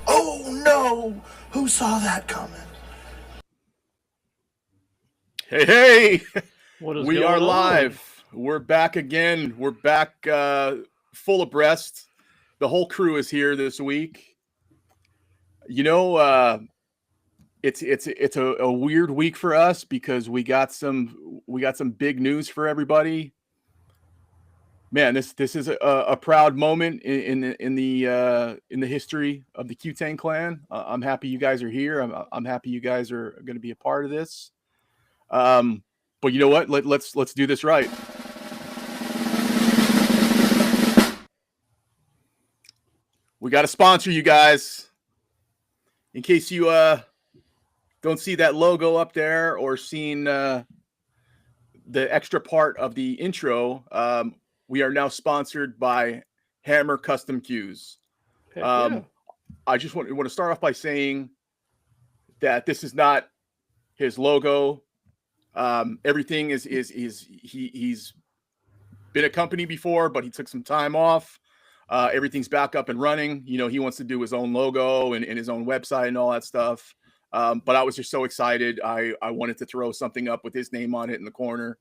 Oh no! Who saw that coming? Hey! What is We going are on? live. We're back again. We're back full abreast. The whole crew is here this week. You know, it's a weird week for us because we got some big news for everybody. Man, this is a proud moment in the history of the Cue Tang Clan. I'm happy you guys are here. I'm happy you guys are going to be a part of this. But you know what? Let's do this right. We got to sponsor you guys. In case you don't see that logo up there or seen the extra part of the intro, we are now sponsored by Hammer Custom Cues. Yeah. I just want to start off by saying that this is not his logo. Everything he's been a company before, but he took some time off. Everything's back up and running. You know, he wants to do his own logo and his own website and all that stuff. But I was just so excited. I wanted to throw something up with his name on it in the corner.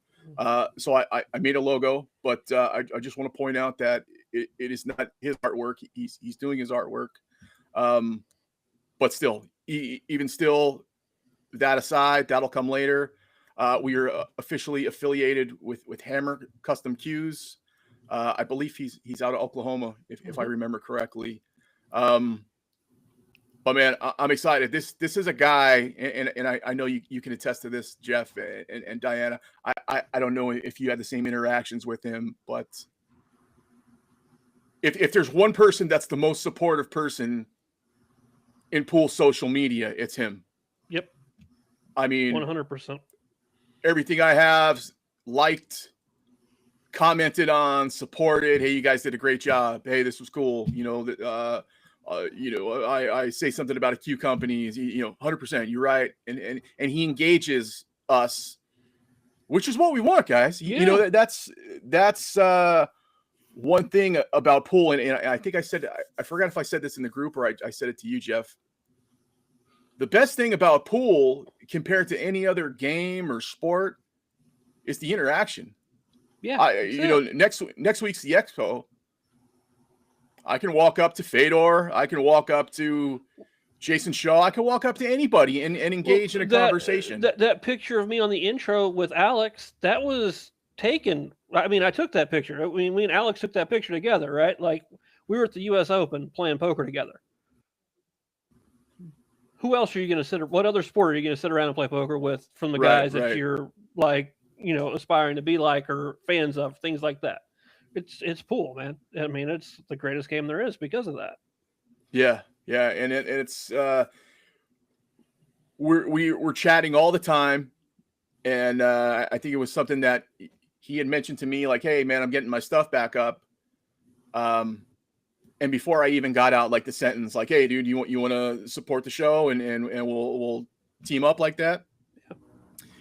So I made a logo, but I just want to point out that it is not his artwork. He's doing his artwork. But still, even still, that aside, that'll come later. We are officially affiliated with Hammer Custom Cues. I believe he's out of Oklahoma, if I remember correctly. But man, I'm excited. This is a guy, and I know you can attest to this, Jeff and Diana. I don't know if you had the same interactions with him, but if there's one person that's the most supportive person in pool social media, it's him. Yep. I mean, 100%. Everything I have liked, commented on, supported. Hey, you guys did a great job. Hey, this was cool. I say something about a Q company. 100%. You're right, and he engages us, which is what we want, guys. Yeah. That's one thing about pool, and I think I forgot if I said this in the group or I said it to you, Jeff. The best thing about pool compared to any other game or sport is the interaction. Yeah. Next week's the Expo. I can walk up to Fedor. I can walk up to Jason Shaw. I can walk up to anybody and engage in a conversation. That picture of me on the intro with Alex, that was taken. I mean, I took that picture. I mean, me and Alex took that picture together, right? Like, we were at the U.S. Open playing poker together. Who else are you going to sit? What other sport are you going to sit around and play poker with from the guys that you're like, aspiring to be like or fans of, things like that? It's pool, man. I mean, it's the greatest game there is because of that. Yeah, and it's we're chatting all the time, and I think it was something that he had mentioned to me, like, "Hey, man, I'm getting my stuff back up." And before I even got out like the sentence, like, "Hey, dude, you want to support the show and we'll team up like that?" Yeah.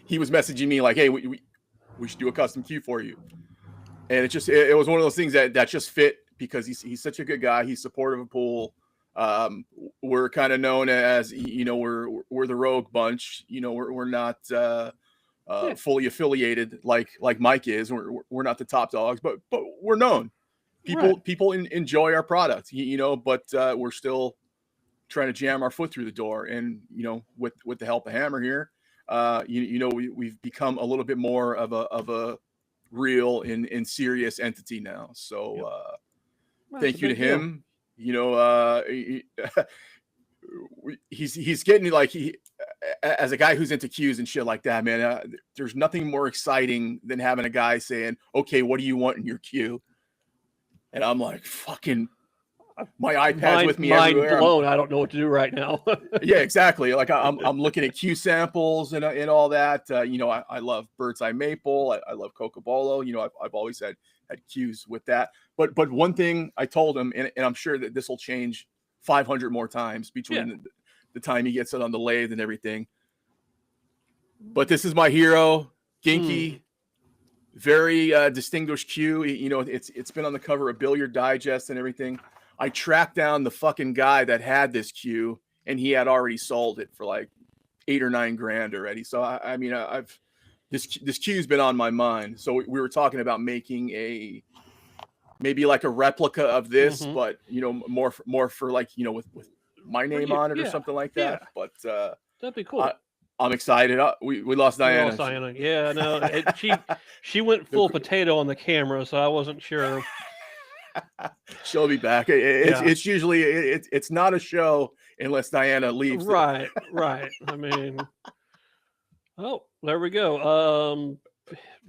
He was messaging me like, "Hey, we should do a custom cue for you." And it was one of those things that just fit because he's such a good guy. He's supportive of pool. We're kind of known as, we're the rogue bunch. We're not fully affiliated like Mike is. We're not the top dogs, but we're known. People enjoy our product, but we're still trying to jam our foot through the door. And, with the help of Hammer here, we've become a little bit more of a real and serious entity now. So thank you to him. He's getting like as a guy who's into cues and shit like that, man. There's nothing more exciting than having a guy saying, "Okay, what do you want in your cue?" And I'm like, fucking my iPad's with me everywhere. Mind blown. I don't know what to do right now. Yeah, exactly. Like I'm looking at Cue samples and all that. I love Bird's Eye Maple. I love Cocobolo. I've always had Cues with that. But one thing I told him, and I'm sure that this will change 500 more times between the time he gets it on the lathe and everything. But this is my hero, Ginky. Very distinguished Cue. It's been on the cover of Billiard Digest and everything. I tracked down the fucking guy that had this Cue, and he had already sold it for like $8 or $9 grand already. So I've this Cue's been on my mind. So we were talking about making maybe like a replica of this, but more for like with my name on it or something like that. Yeah. But that'd be cool. I'm excited. We lost Diana. Yeah, no, she went full potato on the camera, so I wasn't sure. She'll be back. It's usually it's not a show unless Diana leaves. Right. I mean, oh, there we go.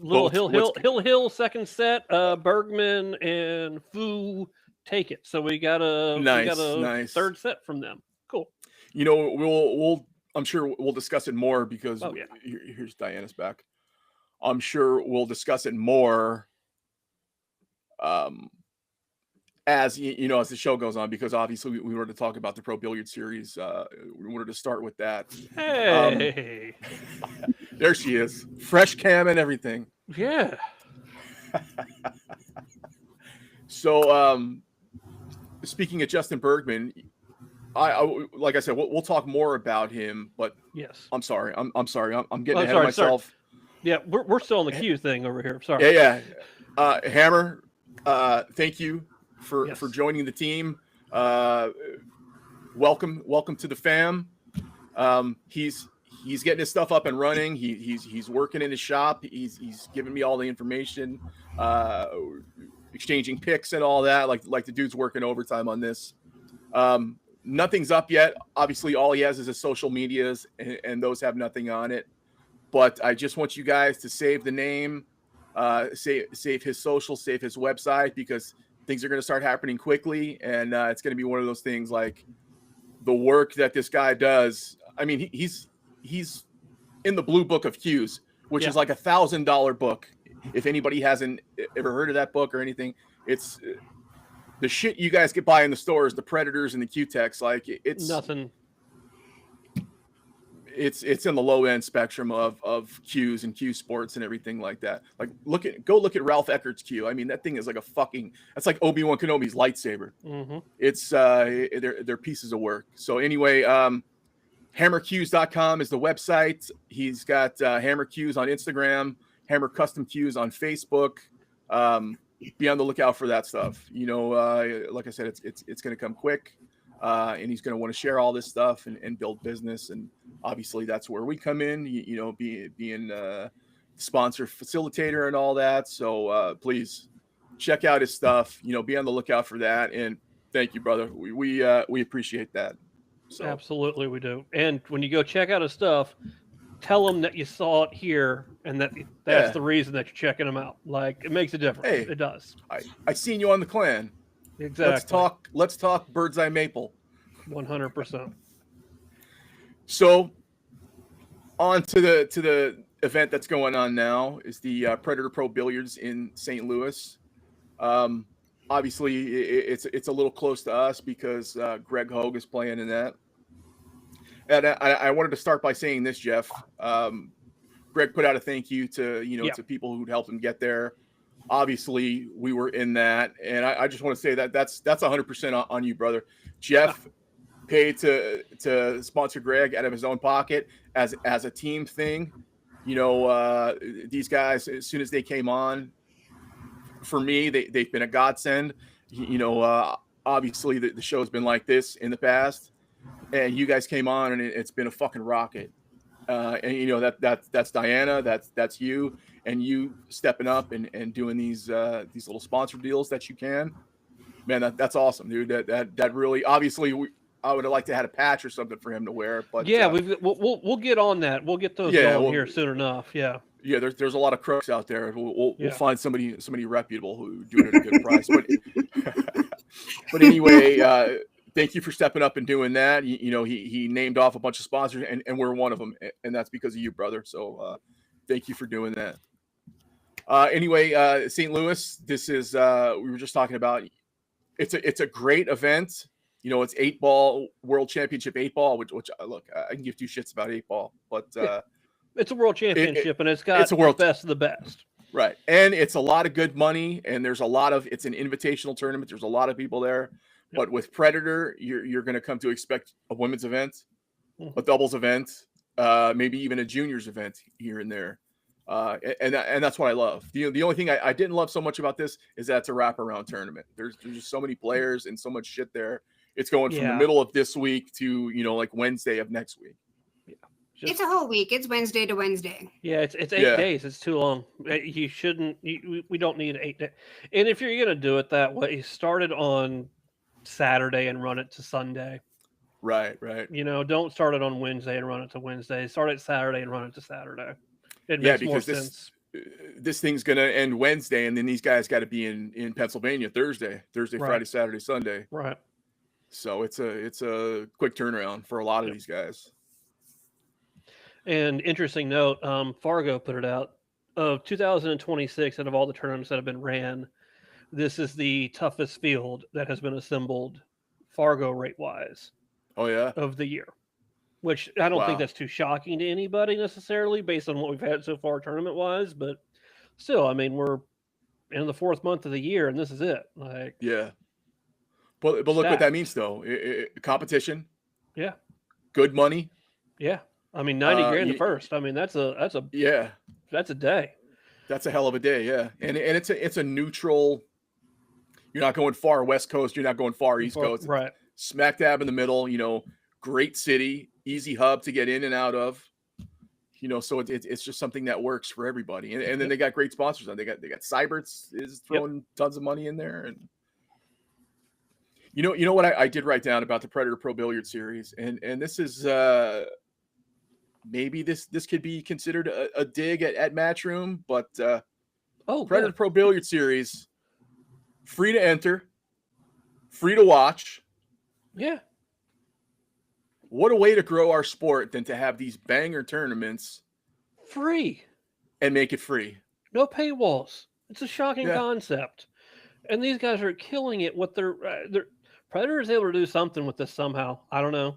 Hill second set. Bergman and Fu take it. So we got a nice third set from them. Cool. We'll I'm sure we'll discuss it more because here's Diana's back. I'm sure we'll discuss it more as as the show goes on, because obviously we were to talk about the Pro Billiard Series. We wanted to start with that. Hey, there she is, fresh cam and everything. Yeah. So, speaking of Justin Bergman, I like I said, we'll talk more about him, but yes, I'm sorry. I'm sorry. I'm getting ahead of myself. Sorry. Yeah, we're still on the Cue thing over here. Sorry. Yeah. Hammer, thank you for joining the team. Welcome to the fam. He's getting his stuff up and running. He's working in his shop. He's giving me all the information, exchanging picks and all that. Like the dude's working overtime on this. Nothing's up yet. Obviously, all he has is his social medias, and those have nothing on it. But I just want you guys to save the name, save his social, save his website, because things are going to start happening quickly, and it's going to be one of those things like the work that this guy does. I mean, he's in the Blue Book of Cues, which is like $1,000 book. If anybody hasn't ever heard of that book or anything, it's the shit you guys get by in the stores, the Predators and the Q-Tex, like it's nothing. It's in the low end spectrum of Cues and Cue Sports and everything like that. Like go look at Ralph Eckert's Cue. I mean, that thing is like that's like Obi-Wan Kenobi's lightsaber. Mm-hmm. It's they're pieces of work. So anyway, hammercues.com is the website. He's got Hammer Cues on Instagram, Hammer Custom Cues on Facebook. Be on the lookout for that stuff. Like I said, it's going to come quick, and he's going to want to share all this stuff and build business. And obviously that's where we come in, being sponsor facilitator and all that. So please check out his stuff, be on the lookout for that. And thank you, brother. We appreciate that. So. Absolutely. We do. And when you go check out his stuff, tell them that you saw it here and that's the reason that you're checking them out. Like, it makes a difference. Hey, it does. I seen you on the Clan. Exactly. Let's talk Bird's Eye Maple. 100%. So on to the event that's going on now is the Predator Pro Billiards in St. Louis. Obviously it's a little close to us because Greg Hogue is playing in that. And I wanted to start by saying this, Jeff. Greg put out a thank you to to people who'd helped him get there. Obviously, we were in that, and I just want to say that's 100% on you, brother. Jeff paid to sponsor Greg out of his own pocket as a team thing. These guys, as soon as they came on, for me, they've been a godsend. Obviously the show's been like this in the past. And you guys came on, and it's been a fucking rocket. And that's Diana, that's you, and you stepping up and doing these little sponsor deals that you can. Man, that's awesome, dude. That really, obviously, I would have liked to have had a patch or something for him to wear. But yeah, we'll get on that. We'll get those going here soon enough. Yeah. Yeah, there's a lot of crooks out there. We'll find somebody reputable who do it at a good price. But But anyway, thank you for stepping up and doing that. He named off a bunch of sponsors, and we're one of them, and that's because of you, brother. So thank you for doing that. Anyway, St. Louis, this is we were just talking about. It's a great event. It's 8-ball world championship 8-ball, which look, I can give two shits about 8-ball, but it's a world championship, and it's a world the best of the best. Right. And it's a lot of good money, and it's an invitational tournament. There's a lot of people there. Yep. But with Predator, you're going to come to expect a women's event, a doubles event, maybe even a juniors event here and there. And that's what I love. The only thing I didn't love so much about this is that it's a wraparound tournament. There's just so many players and so much shit there. It's going from the middle of this week to, like Wednesday of next week. It's a whole week. It's Wednesday to Wednesday. Yeah, it's 8 days. It's too long. You shouldn't. We don't need 8 days. And if you're gonna do it that way, start it on Saturday and run it to Sunday. Right. Don't start it on Wednesday and run it to Wednesday. Start it Saturday and run it to Saturday. It makes more sense. This thing's gonna end Wednesday, and then these guys got to be in Pennsylvania Thursday, right. Friday, Saturday, Sunday. Right. So it's a quick turnaround for a lot of these guys. And interesting note, Fargo put it out, of 2026, out of all the tournaments that have been ran, this is the toughest field that has been assembled Fargo rate-wise. Oh, yeah? Of the year. Which I don't think that's too shocking to anybody necessarily, based on what we've had so far tournament-wise, but still, I mean, we're in the 4th month of the year, and this is it. Yeah. But look what that means, though. Competition. Yeah. Good money. Yeah. I mean, 90 grand the first. I mean, that's a day. That's a hell of a day, yeah. And it's a neutral. You're not going far West Coast. You're not going far East Coast. Right. Smack dab in the middle. Great city, easy hub to get in and out of. So it's just something that works for everybody. And then they got great sponsors on. They got Cyberts is throwing tons of money in there. And you know what I did write down about the Predator Pro Billiard Series, and this is maybe this could be considered a dig at Matchroom, but Predator Pro Billiard Series, free to enter, free to watch. Yeah. What a way to grow our sport than to have these banger tournaments free and make it free. No paywalls. It's a shocking concept, and these guys are killing it with their Predator is able to do something with this somehow. I don't know.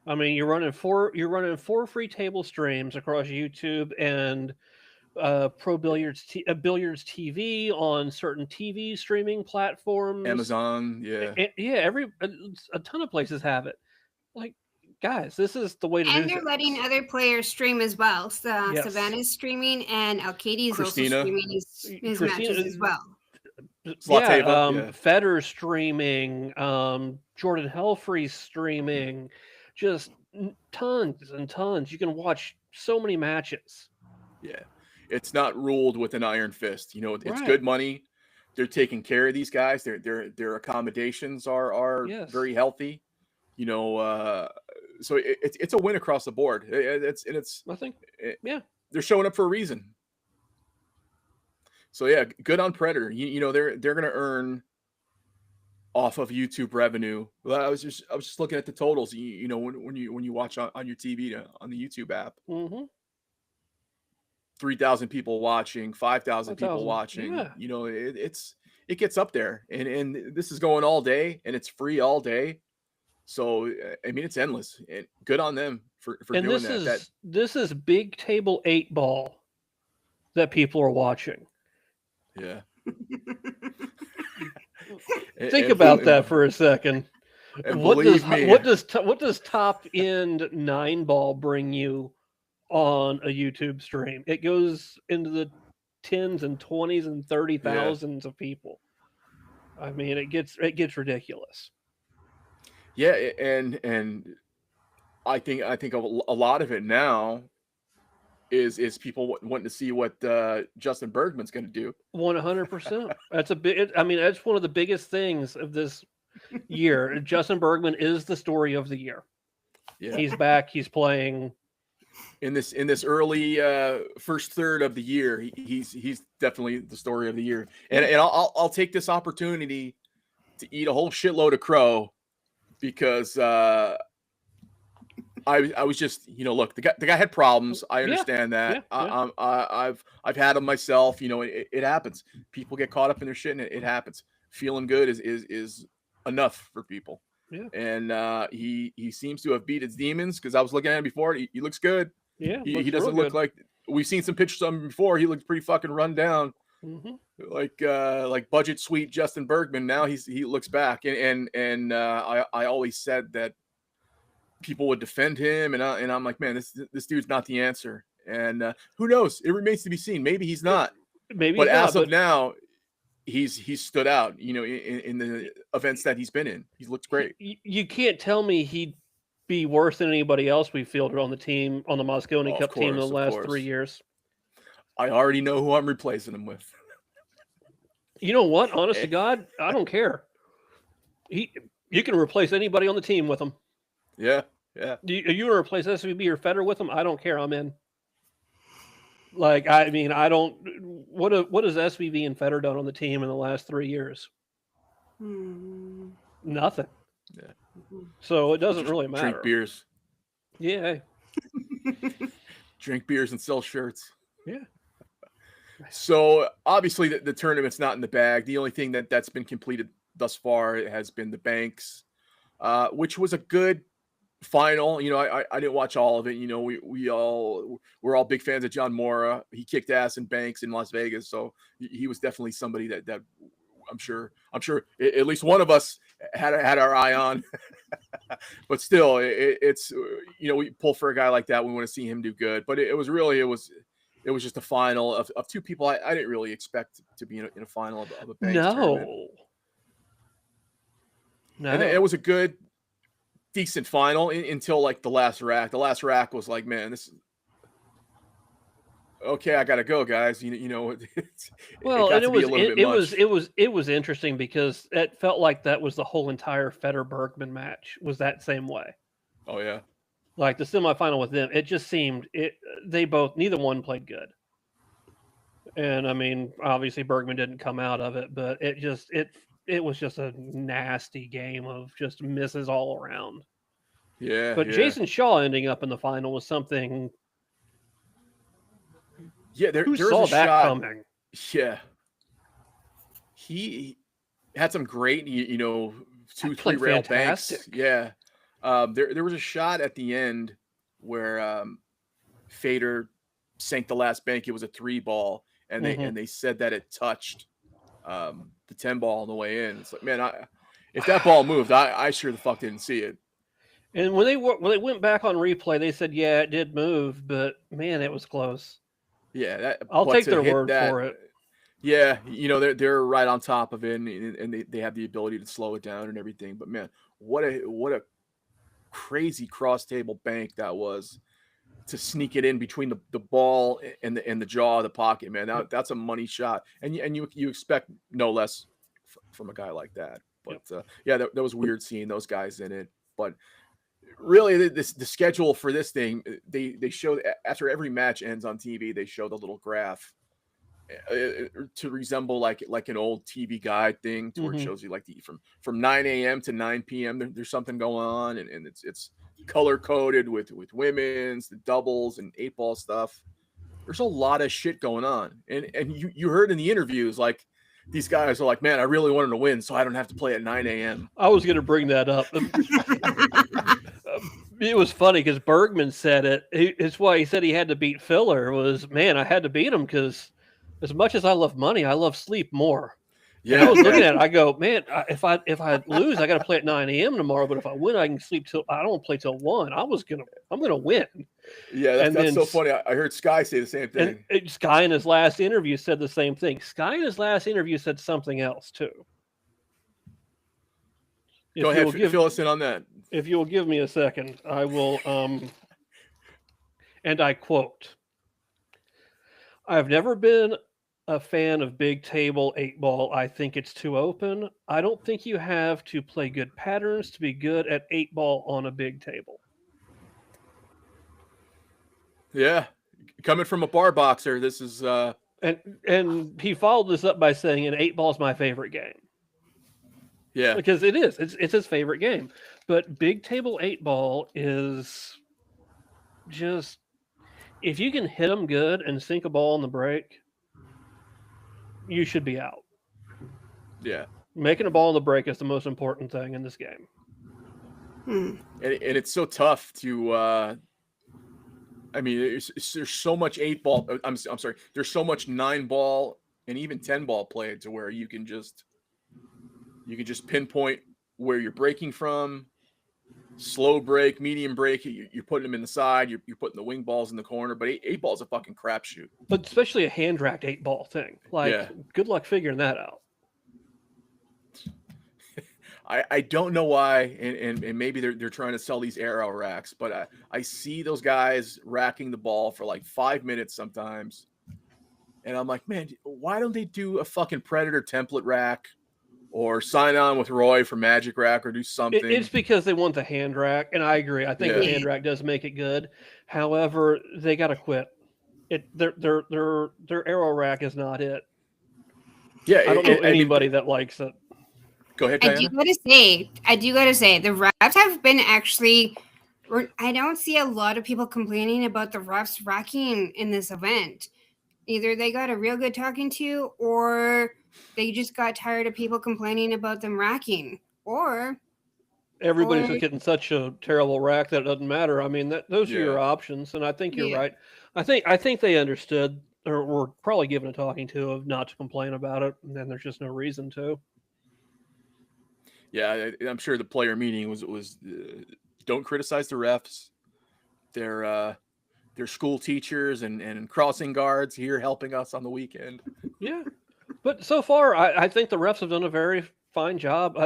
I mean, you're running 4 free table streams across YouTube and Pro Billiards Billiards TV on certain TV streaming platforms. Amazon, a ton of places have it. Like, guys, this is the way to do it. And they're letting other players stream as well. So, Savannah's streaming, and Alcades also streaming his matches as well. Federer's streaming, Jordan Helfrey's streaming, just tons and tons. You can watch so many matches. Yeah, it's not ruled with an iron fist. It's good money. They're taking care of these guys. Their accommodations are very healthy. So it's a win across the board. They're showing up for a reason. So yeah, good on Predator. They're going to earn off of YouTube revenue. Well, I was just looking at the totals. When you watch on your TV on the YouTube app, 3,000 people watching, 5,000 people watching. Yeah. It gets up there, and this is going all day, and it's free all day. So I mean, it's endless. And good on them for doing that. This is big table 8-ball that people are watching. Yeah. Think about that for a second. What does top end 9-ball bring you on a YouTube stream? It goes into the 10s and 20s and 30,000s of people. I mean, it gets ridiculous. Yeah, and I think a lot of it now is people wanting to see what Justin Bergman's going to do. 100%. That's one of the biggest things of this year. Justin Bergman is the story of the year. Yeah. He's back. He's playing in this early first third of the year. He's definitely the story of the year. And I'll take this opportunity to eat a whole shitload of crow because I was just, look, the guy had problems. I understand that. I've had them myself. It happens. People get caught up in their shit, and it happens. Feeling good is enough for people. Yeah. And he seems to have beat his demons because I was looking at him before. He looks good. Yeah. He doesn't look like, we've seen some pictures of him before. He looked pretty fucking run down. Mm-hmm. Like budget sweet Justin Bergman. Now he looks back, and I always said that people would defend him, and I'm like, man, this dude's not the answer. And who knows? It remains to be seen. Maybe he's not. Maybe, of now, he's stood out. In the events that he's been in, he's looked great. You can't tell me he'd be worse than anybody else we fielded on the team, on the Mosconi Cup team in the last 3 years. I already know who I'm replacing him with. You know what? Honest to God, I don't care. You can replace anybody on the team with him. Yeah. Do you want to replace SVB or Federer with him? I don't care. I'm in. Like, I mean, I don't. What has SVB and Federer done on the team in the last 3 years? Nothing. Yeah. So it doesn't really matter. Drink beers. Yeah. Drink beers and sell shirts. Yeah. So obviously the tournament's not in the bag. The only thing that's been completed thus far has been the Banks, which was a good final. I didn't watch all of it. We're all big fans of John Mora. He kicked ass in Banks in Las Vegas, so he was definitely somebody that I'm sure at least one of us had our eye on. But still, it's we pull for a guy like that. We want to see him do good. But it was just a final of two people I didn't really expect to be in a final of a Banks tournament. No. And it was a good, decent final until like the last rack. The last rack was like, man, this is okay. I gotta go, guys. It was interesting because it felt like that was the whole entire Federer Bergman match was that same way. Oh yeah. Like the semifinal with them, it just seemed neither one played good. And I mean, obviously Bergman didn't come out of it, but it was just a nasty game of just misses all around. Yeah. But Jason Shaw ending up in the final was something. Yeah, who saw that coming? Yeah. He had some great, 2-3 rail banks. Yeah. There was a shot at the end where Fader sank the last bank. It was a 3-ball, and they said that it touched the 10-ball on the way in. It's like, man, if that ball moved, I sure the fuck didn't see it. And when they went back on replay, they said, yeah, it did move, but man, it was close. Yeah, I'll take their word for it. Yeah, they're right on top of it, and they have the ability to slow it down and everything. But man, what a crazy cross table bank that was to sneak it in between the ball and the jaw of the pocket, man. That's a money shot, and you expect no less from a guy like that. But that was weird seeing those guys in it. But really, the schedule for this thing, they show after every match ends on TV, they show the little graph to resemble like an old TV guide thing, to where it shows you like from 9 a.m. to 9 p.m. There's something going on, and it's color coded with women's, the doubles, and 8-ball stuff. There's a lot of shit going on, and you heard in the interviews, like, these guys are like, man, I really wanted to win, so I don't have to play at 9 a.m. I was going to bring that up. It was funny because Bergman said it. It's why he said he had to beat Filler was, man, I had to beat him because as much as I love money, I love sleep more. Yeah, and I was looking at it. I go, man, if I lose, I got to play at 9 a.m. tomorrow. But if I win, I can sleep till I don't play till 1. I'm gonna win. Yeah, that's so funny. I heard Sky say the same thing. And Sky in his last interview said the same thing. Sky in his last interview said something else too. Go ahead, fill us in on that. If you will give me a second, I will. And I quote: "I've never been a fan of big table 8-ball. I think it's too open. I don't think you have to play good patterns to be good at 8-ball on a big table." Yeah, coming from a bar boxer, this is and he followed this up by saying, "And 8-ball is my favorite game." Yeah, because it's his favorite game. But big table 8-ball is just, if you can hit them good and sink a ball on the break, you should be out. Yeah. Making a ball on the break is the most important thing in this game. And it's so tough to. I mean, there's so much 8-ball. I'm sorry. There's so much 9-ball and even 10-ball played to where you can just pinpoint where you're breaking from. Slow break, medium break, you're putting them in the side, you're putting the wing balls in the corner, but 8-ball is a fucking crapshoot. But especially a hand-racked 8-ball thing. Good luck figuring that out. I don't know why, and maybe they're trying to sell these arrow racks, but I see those guys racking the ball for like 5 minutes sometimes, and I'm like, man, why don't they do a fucking Predator template rack? Or sign on with Roy for Magic Rack, or do something. It's because they want the hand rack, and I agree. I think the hand rack does make it good. However, they got to quit. Their arrow rack is not it. Yeah, I don't know anybody that likes it. Go ahead, Diana. I do gotta say, the refs have been actually. I don't see a lot of people complaining about the refs racking in this event. Either they got a real good talking to, or they just got tired of people complaining about them racking, or everybody's just getting such a terrible rack that it doesn't matter. I mean, those are your options, and I think you're right. I think they understood, or were probably given a talking to of not to complain about it, and then there's just no reason to. Yeah, I'm sure the player meeting was don't criticize the refs. They're school teachers and crossing guards here helping us on the weekend. Yeah. But so far, I think the refs have done a very fine job.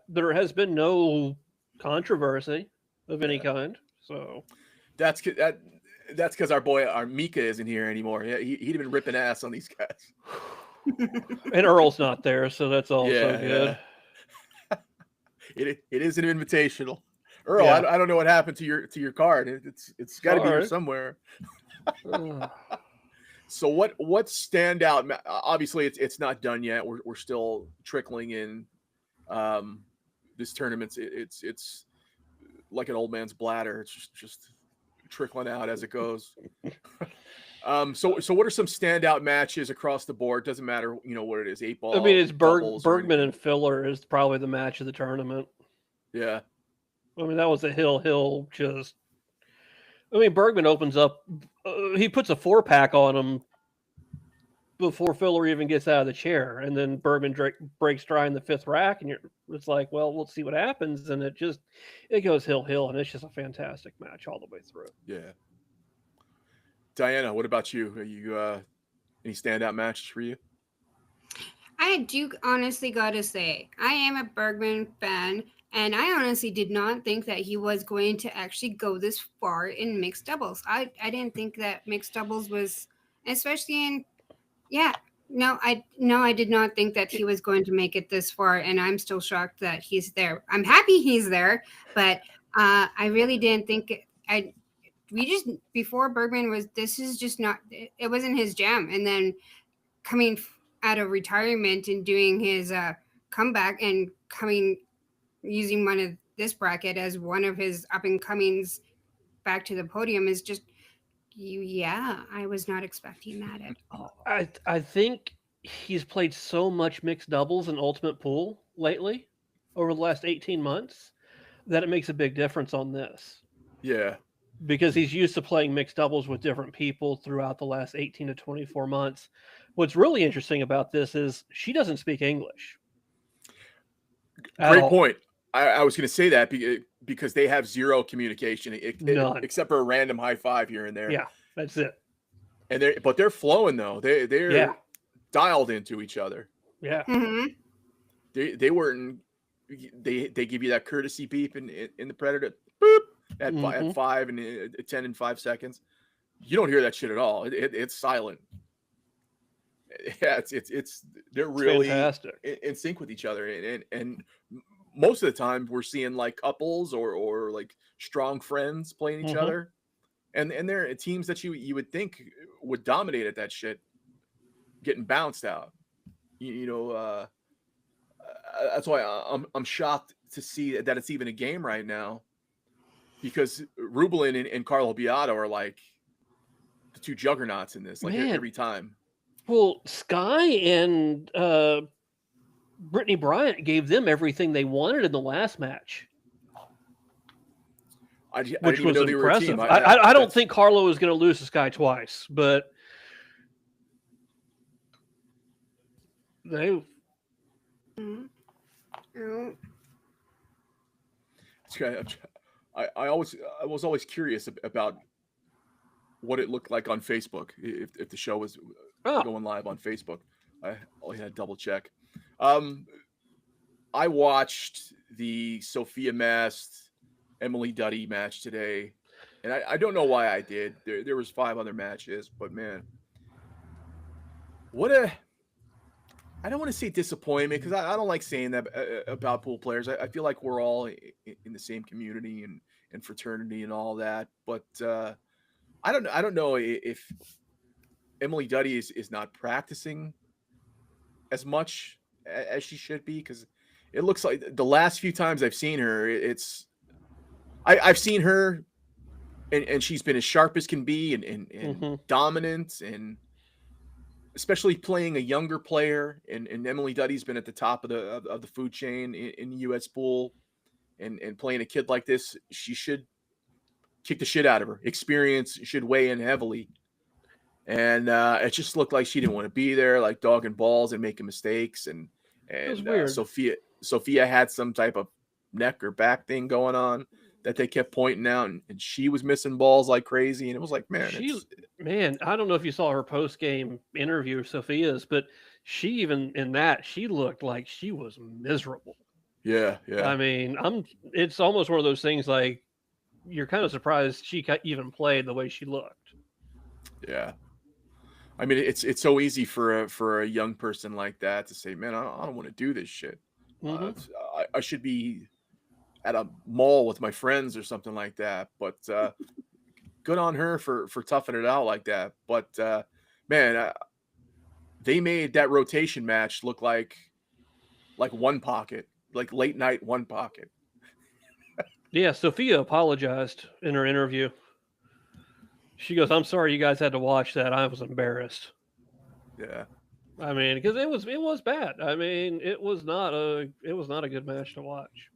There has been no controversy of any kind. So that's because our Mika isn't here anymore. Yeah, he'd have been ripping ass on these guys. And Earl's not there, so that's also good. Yeah. It is an invitational. Earl, I don't know what happened to your card. It's got to be here somewhere. So what stand out? Obviously, it's not done yet. We're still trickling in. This tournament, it's like an old man's bladder. It's just trickling out as it goes. So what are some standout matches across the board? Doesn't matter, what it is. 8-ball. I mean, it's Bergman and Filler is probably the match of the tournament. Yeah. I mean, that was a hill. Just, I mean, Bergman opens up. He puts a 4-pack on him before Filler even gets out of the chair, and then Bergman breaks dry in the 5th rack, and it's like, well, we'll see what happens, and it goes hill, and it's just a fantastic match all the way through. Yeah. Diana, what about you? Are you any standout matches for you? I do honestly gotta say, I am a Bergman fan, and I honestly did not think that he was going to actually go this far in mixed doubles. I didn't think that mixed doubles was, especially in, I did not think that he was going to make it this far, and I'm still shocked that he's there. I'm happy he's there, but I really didn't think before Bergman this is just not, it wasn't his jam, and then coming out of retirement and doing his comeback and using one of this bracket as one of his up and comings back to the podium is just, I was not expecting that at all. I think he's played so much mixed doubles in Ultimate Pool lately over the last 18 months that it makes a big difference on this. Yeah. Because he's used to playing mixed doubles with different people throughout the last 18 to 24 months. What's really interesting about this is she doesn't speak English. Great point. I was going to say that because they have zero communication, except for a random high five here and there. Yeah, that's it. And they're flowing though. They're dialed into each other. Yeah. Mm-hmm. They weren't. They give you that courtesy beep in the Predator. Boop at 5 and 10 and 5 seconds. You don't hear that shit at all. It's silent. Yeah, they're really fantastic. in sync with each other, and most of the time we're seeing like couples or like strong friends playing each other, and they're teams that you would think would dominate at that shit getting bounced out. that's why I'm shocked to see that it's even a game right now, because Rublin and Carlo Beato are like the two juggernauts in this, like every time. Well, Sky and Brittany Bryant gave them everything they wanted in the last match, which was impressive. I don't think Carlo is going to lose to Sky twice, but they. I was always curious about what it looked like on Facebook if the show was going live on Facebook. I only had to double check. I watched the Sophia Mast Emily Duddy match today, and I don't know why I did. There was 5 other matches, but man, I don't want to say disappointment, because I don't like saying that about pool players. I feel like we're all in the same community and fraternity and all that. But I don't know if Emily Duddy is not practicing as much as she should be, because it looks like the last few times I've seen her, I've seen her and she's been as sharp as can be and dominant, and especially playing a younger player, and Emily Duddy's been at the top of the food chain in the U.S. pool, and playing a kid like this, she should kick the shit out of her. Experience should weigh in heavily, and it just looked like she didn't want to be there, like dogging balls and making mistakes, and Sophia had some type of neck or back thing going on that they kept pointing out, and she was missing balls like crazy, and it was like, man, I don't know if you saw her post-game interview of Sophia's, but she even in that, she looked like she was miserable. Yeah. I mean, it's almost one of those things like you're kind of surprised she even played the way she looked. Yeah. I mean, it's so easy for a young person like that to say, man, I don't want to do this shit. I should be at a mall with my friends or something like that. But good on her for toughing it out like that. But man, they made that rotation match look like one pocket, like late night one pocket. Yeah, Sophia apologized in her interview. She goes, "I'm sorry you guys had to watch that. I was embarrassed." Yeah. I mean, because it was bad. I mean, it was not a good match to watch.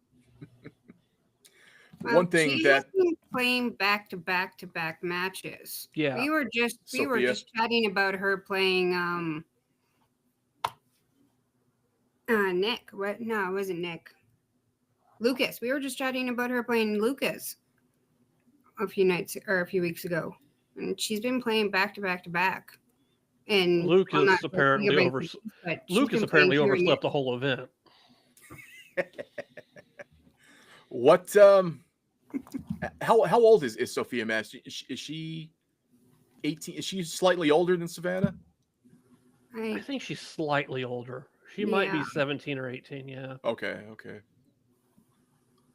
One thing she has been playing back to back matches. Yeah, we were just chatting about her playing Nick. What? No, it wasn't Nick. Lucas. We were just chatting about her playing Lucas a few weeks ago, and she's been playing back to back. And Lucas apparently overslept the whole event. What? How old is Sophia Mast? Is she 18? Is she slightly older than Savannah? I think she's slightly older. She might be 17 or 18. Yeah. Okay.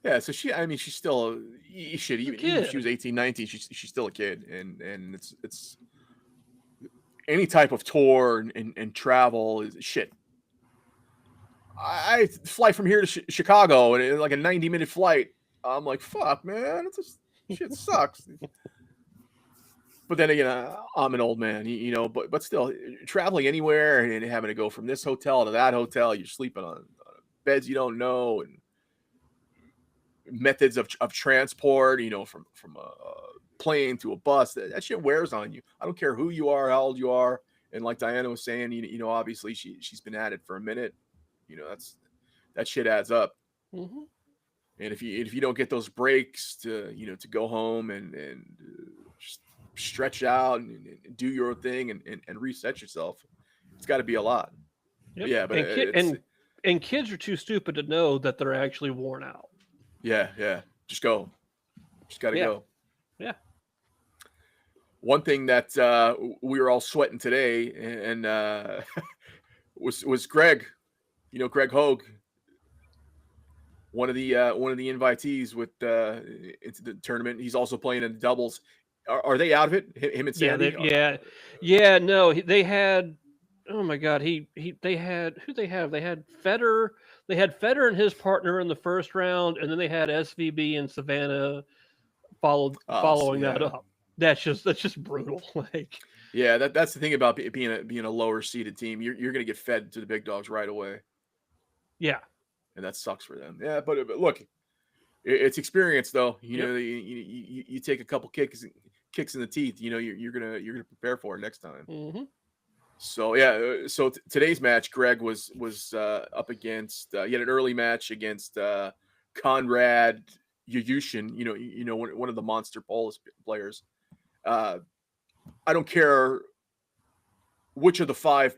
Yeah. So she's still even if she was 18, 19, she's still a kid, and it's any type of tour and travel is shit. I fly from here to Chicago, and it's like a 90-minute flight. I'm like, fuck, man, shit sucks. But then again, I'm an old man, but still, traveling anywhere and having to go from this hotel to that hotel, you're sleeping on beds you don't know, and methods of transport, from a plane to a bus, that shit wears on you. I don't care who you are, how old you are. And like Diana was saying, obviously she's been at it for a minute. That shit adds up. Mm-hmm. And if you don't get those breaks to go home and stretch out and do your thing and reset yourself, it's got to be a lot. Yep. Yeah, but and kids are too stupid to know that they're actually worn out. Yeah. Just go. Just got to go. Yeah. One thing that we were all sweating today, and was Greg, Greg Hogue, one of the invitees into the tournament. He's also playing in the doubles. Are they out of it? Him and Sandy? Yeah. No, they had. Oh my God, they had who they have? They had Federer, they had Federer and his partner in the first round, and then they had SVB and Savannah following that up. That's just brutal. Like, yeah, that's the thing about being a lower seeded team. You're going to get fed to the big dogs right away. Yeah, and that sucks for them. Yeah, but look, it's experience though. You Yep. know, you take a couple kicks in the teeth. You know, you're gonna prepare for it next time. Mm-hmm. So yeah, so today's match, Greg was up against. He had an early match against Conrad Yuyushin. You know one of the monster Polish players. I don't care which of the 5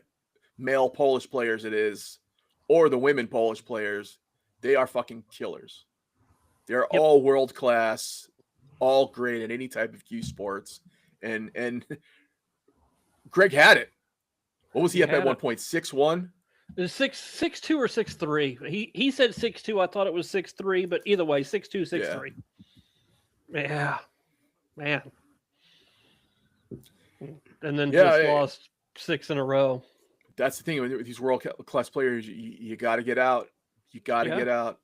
male Polish players it is, or the women Polish players. They are fucking killers. They're all world class, all great at any type of Cue sports, and Greg had it. What was he up at one point? 6'1"? It was 6'2" or 6'3". He said 6'2". I thought it was 6'3", but either way, 6'2", 6'3". Yeah, man. And then lost 6 in a row. That's the thing with these world class players. You got to get out. You got to get out.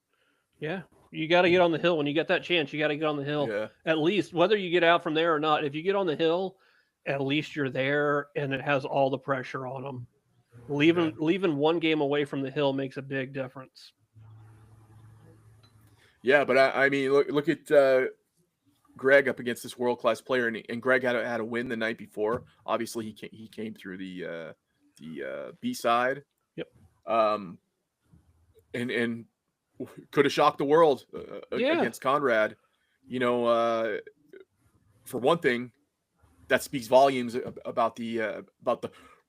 Yeah, you got to get on the hill when you get that chance. You got to get on the hill. Yeah. At least, whether you get out from there or not, if you get on the hill, at least you're there, and it has all the pressure on them. Leaving one game away from the hill makes a big difference. Yeah, but I mean, look at Greg up against this world class player, and Greg had a win the night before. Obviously, he came through the B side. Yep. And could have shocked the world against Conrad. You know, for one thing, that speaks volumes about the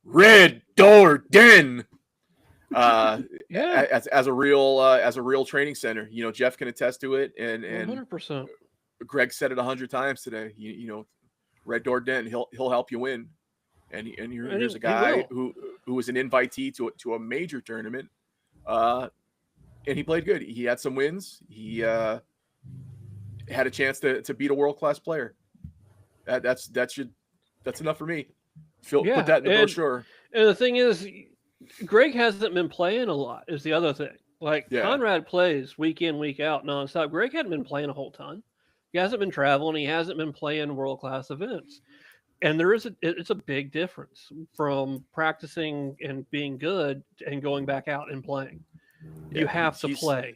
Red Door Den. As a real training center. You know, Jeff can attest to it, and 100%. Greg said it 100 times today. You know, Red Door Den, he'll help you win. And here's a guy who was an invitee to a major tournament, and he played good. He had some wins. He had a chance to beat a world class player. That's enough for me. Put that in the brochure. And the thing is, Greg hasn't been playing a lot. Is the other thing. Like Conrad plays week in, week out, nonstop. Greg hadn't been playing a whole ton. He hasn't been traveling. He hasn't been playing world class events. And it's a big difference from practicing and being good and going back out and playing. You have to play.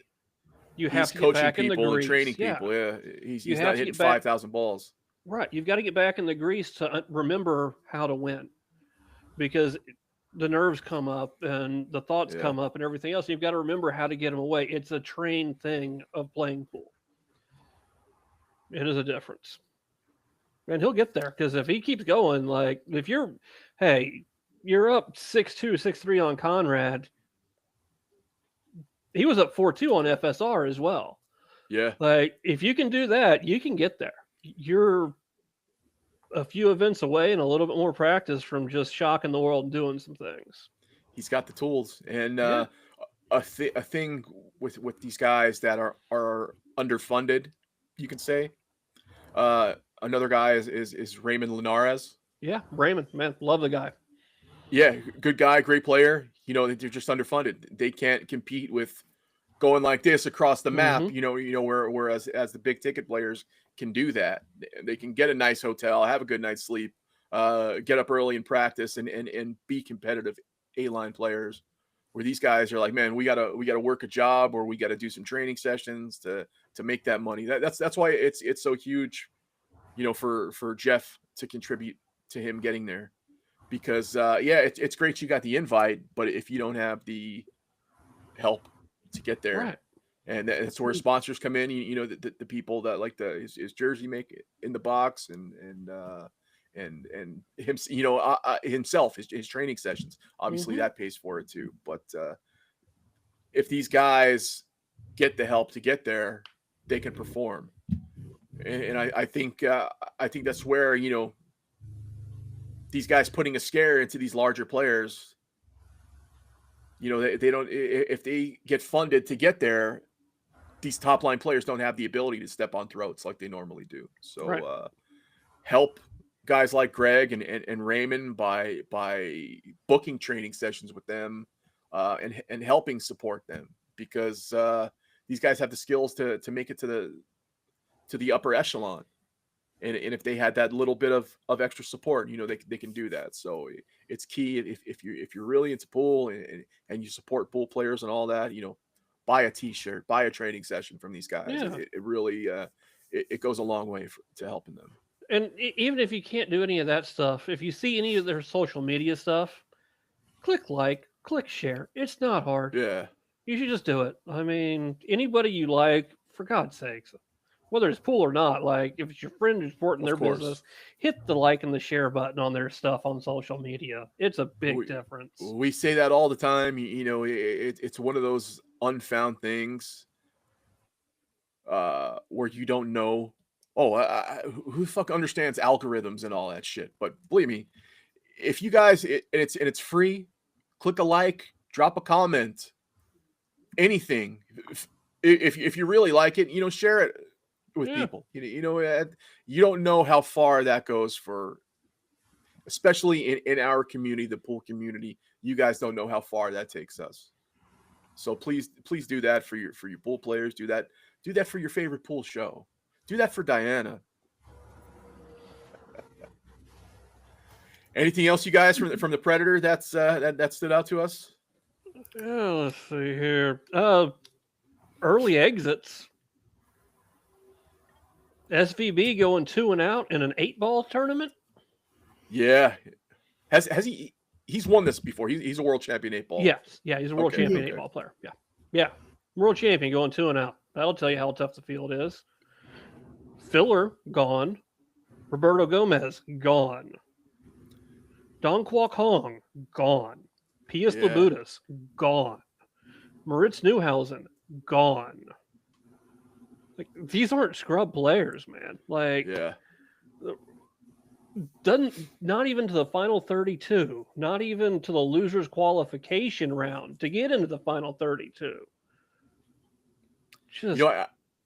You have to get back in the grease. Training people. Yeah, he's not hitting 5,000 balls. Right. You've got to get back in the grease to remember how to win, because the nerves come up and the thoughts come up and everything else. You've got to remember how to get them away. It's a trained thing of playing pool. It is a difference. And he'll get there, because if he keeps going, like if you're up 6'2", 6'3" on Conrad. He was up 4-2 on FSR as well. Yeah. Like if you can do that, you can get there. You're a few events away and a little bit more practice from just shocking the world and doing some things. He's got the tools, and a thing with these guys that are underfunded, you can say. Another guy is Raymond Linares. Yeah, Raymond, man, love the guy. Yeah, good guy, great player. You know, they're just underfunded. They can't compete with going like this across the map. Mm-hmm. You know, whereas the big ticket players can do that. They can get a nice hotel, have a good night's sleep, get up early and practice, and be competitive A-line players. Where these guys are like, man, we gotta work a job, or we gotta do some training sessions to make that money. That's why it's so huge, you know, for Jeff to contribute to him getting there. Because it's great you got the invite, but if you don't have the help to get there, right. And that's where sponsors come in. You know, the people that like his jersey make it in the box, and him, you know, himself, his training sessions. Obviously, that pays for it too. But if these guys get the help to get there, they can perform. And I think that's where, you know, these guys putting a scare into these larger players, you know, they don't, if they get funded to get there, these top line players don't have the ability to step on throats like they normally do. So help guys like Greg and Raymond by booking training sessions with them, and helping support them. because these guys have the skills to make it to the upper echelon. And if they had that little bit of extra support, they can do that. So it's key if you're really into pool and you support pool players and all that, buy a T-shirt, buy a training session from these guys. Yeah. It really it goes a long way to helping them. And even if you can't do any of that stuff, if you see any of their social media stuff, click like, click share. It's not hard. Yeah. You should just do it. I mean, anybody you like, for God's sakes, whether it's pool or not, like if it's your friend who's supporting their business, hit the like and the share button on their stuff on social media. It's a big difference. We say that all the time. It's one of those unfound things where you don't know. Who the fuck understands algorithms and all that shit? But believe me, if you guys, it's free, click a like, drop a comment, anything. If you really like it, share it with people. You don't know how far that goes for, especially in our community, the pool community. You guys don't know how far that takes us. So please do that for your pool players. Do that for your favorite pool show. Do that for Diana. Anything else, you guys, from the Predator that stood out to us? Let's see here. Early exits. SVB going 2-0 in an 8-ball tournament. Yeah, has he? He's won this before. He's a world champion 8-ball. Yes, yeah, he's a world champion 8-ball player. Yeah, world champion going 2-0. That'll tell you how tough the field is. Filler gone. Roberto Gomez gone. Don Kwok Hong gone. Pius Labudas gone. Moritz Neuhausen gone. Like, these aren't scrub players, man. Like, not even to the final 32, not even to the losers qualification round to get into the final 32. Just,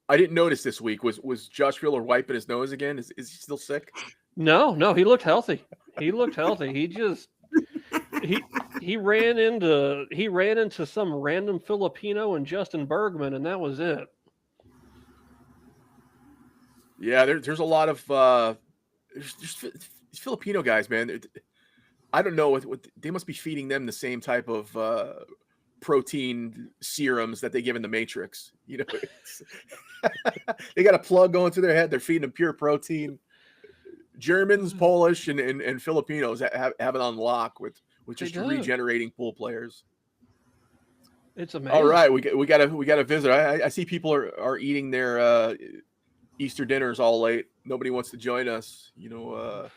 I didn't notice this week. Was Josh Filler wiping his nose again? Is he still sick? No, he looked healthy. He just he ran into some random Filipino and Justin Bergman, and that was it. Yeah, there's a lot of these Filipino guys, man. I don't know what they must be feeding them the same type of protein serums that they give in the Matrix. They got a plug going through their head. They're feeding them pure protein. Germans, Polish, and Filipinos have it on lock with just regenerating pool players. It's amazing. All right, we got a visit. I see people are eating their Easter dinners all late. Nobody wants to join us. Yeah,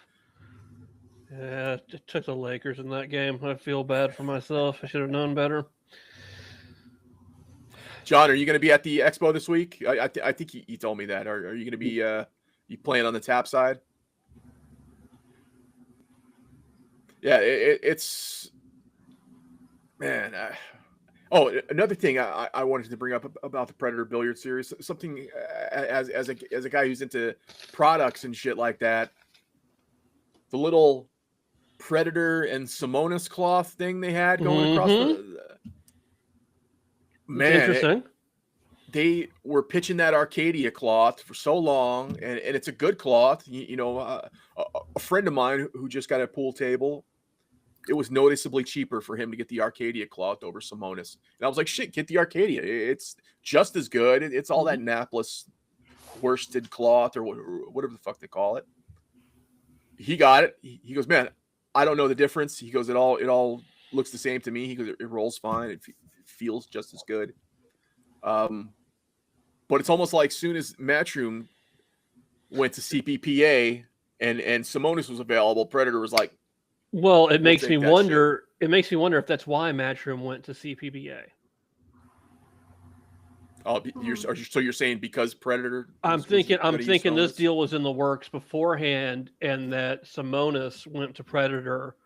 it took the Lakers in that game. I feel bad for myself. I should have known better. John, are you going to be at the expo this week? I think you told me that. Are you going to be you playing on the tap side? Yeah, it's man. Another thing I wanted to bring up about the Predator Billiard Series, something as a guy who's into products and shit like that. The little Predator and Simonis cloth thing they had going across the man. Interesting. They were pitching that Arcadia cloth for so long, and it's a good cloth. A friend of mine who just got a pool table, it was noticeably cheaper for him to get the Arcadia cloth over Simonis. And I was like, shit, get the Arcadia. It's just as good. It's all that napless worsted cloth or whatever the fuck they call it. He got it. He goes, man, I don't know the difference. He goes, it all looks the same to me. He goes, it rolls fine. It feels just as good. But it's almost like soon as Matchroom went to CPPA and Simonis was available, Predator was like, well, it makes me wonder. Shit. It makes me wonder if that's why Matchroom went to CPPA. Oh, so you're saying because Predator? I'm thinking this deal was in the works beforehand, and that Simonis went to Predator,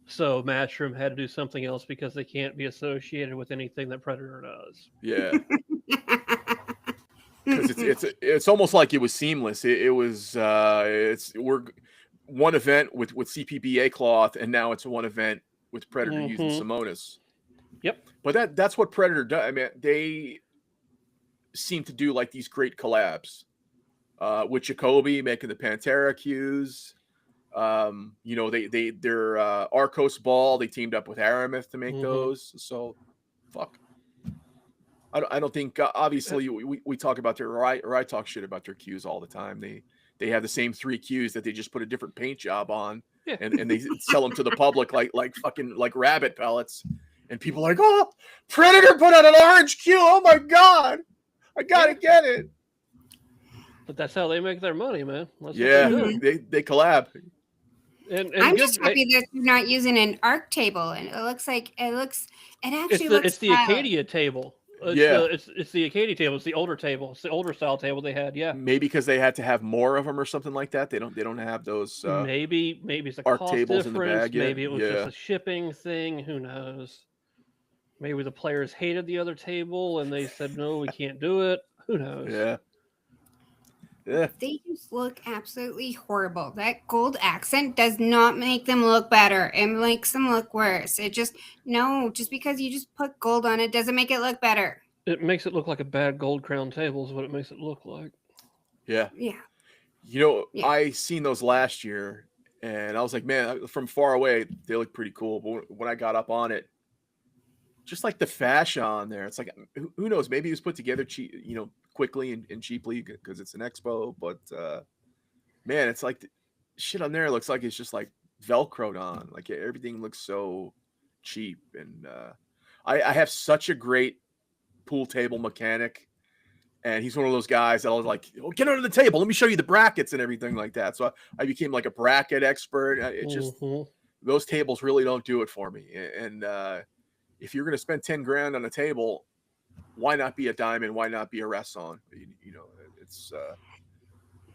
so Matchroom had to do something else because they can't be associated with anything that Predator does. Yeah. Because it's almost like it was seamless. We're one event with CPBA cloth, and now it's one event with Predator using Simonis. Yep. But that's what Predator does. I mean, they seem to do like these great collabs with Jacoby making the Pantera cues. You know, their Arcos Ball, they teamed up with Aramith to make those. So fuck. I don't think obviously we talk about their or I talk shit about their cues all the time. They have the same 3 cues that they just put a different paint job on, and they sell them to the public like fucking like rabbit pellets. And people are like, oh, Predator put out an orange cue. Oh my god, I gotta get it. But that's how they make their money, man. That's they collab. And I'm just happy that you're not using an arc table, and it actually looks. It's the Acadia table. It's the Acadia table. It's the older table. It's the older style table they had. Yeah, maybe because they had to have more of them or something like that. They don't have those. Maybe it's a arc cost tables difference. in the bag yet. Maybe it was just a shipping thing. Who knows? Maybe the players hated the other table and they said no, we can't do it. Who knows? Yeah. They just look absolutely horrible. That gold accent does not make them look better. It makes them look worse. Just because you just put gold on it doesn't make it look better. It makes it look like a bad gold crown table is what it makes it look like. Yeah. Yeah. You know, I seen those last year and I was like, man, from far away, they look pretty cool. But when I got up on it, just like the fascia on there, it's like, who knows? Maybe it was put together cheap, quickly and cheaply because it's an expo. But man, it's like the shit on there looks like it's just like Velcroed on. Like everything looks so cheap. And I have such a great pool table mechanic, and he's one of those guys that I was like, oh, get under the table, let me show you the brackets and everything like that. So I became like a bracket expert. It just those tables really don't do it for me. And if you're going to spend 10 grand on a table, why not be a diamond? Why not be a Resson? It's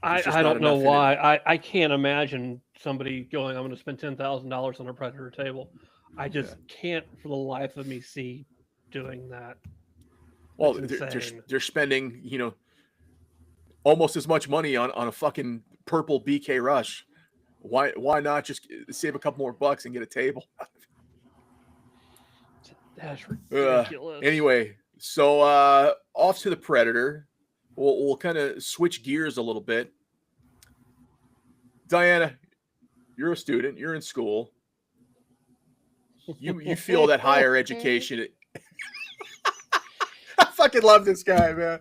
I don't know why. I can't imagine somebody going, I'm going to spend $10,000 on a Predator table. I just can't for the life of me see doing that. Well, they're spending, almost as much money on a fucking purple BK Rush. Why not just save a couple more bucks and get a table? That's ridiculous. Anyway, so off to the Predator. We'll kind of switch gears a little bit. Diana, you're a student. You're in school. You feel that higher education. I fucking love this guy, man.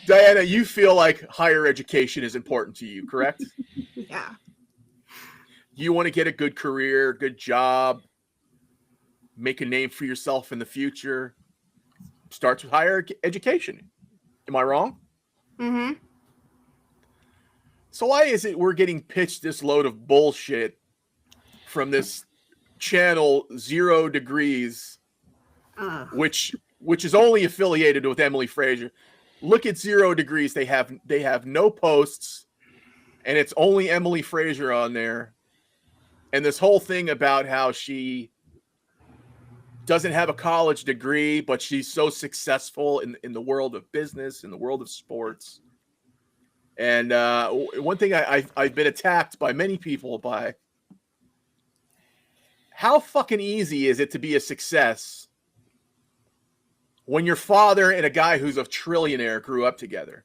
Diana, you feel like higher education is important to you, correct? Yeah. You want to get a good career, good job, make a name for yourself in the future. Starts with higher education. Am I wrong? Mm-hmm. So why is it we're getting pitched this load of bullshit from this channel 0 Degrees, which is only affiliated with Emily Fraser? Look at 0 Degrees. They have no posts, and it's only Emily Fraser on there. And this whole thing about how she doesn't have a college degree, but she's so successful in the world of business, in the world of sports. And one thing I've been attacked by many people by, how fucking easy is it to be a success when your father and a guy who's a trillionaire grew up together?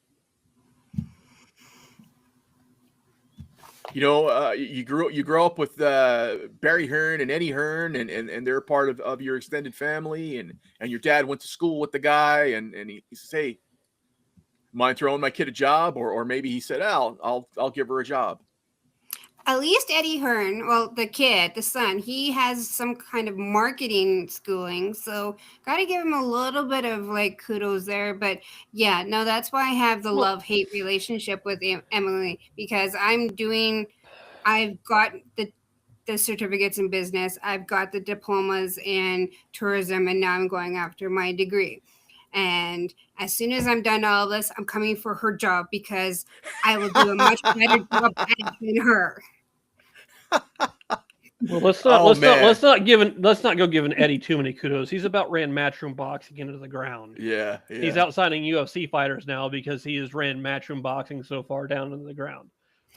You grow up with Barry Hearn and Eddie Hearn, and they're part of your extended family, and your dad went to school with the guy, and he says, hey, mind throwing my kid a job? Or maybe he said, I'll give her a job. At least Eddie Hearn, well, the son, he has some kind of marketing schooling, so got to give him a little bit of like kudos there. But yeah, no, that's why I have the love-hate relationship with Emily, because I've got the certificates in business, I've got the diplomas in tourism, and now I'm going after my degree. And as soon as I'm done all of this, I'm coming for her job because I will do a much better job at it than her. Well, let's not go giving Eddie too many kudos. He's about ran Matchroom Boxing into the ground. Yeah. He's out signing UFC fighters now because he has ran Matchroom Boxing so far down into the ground.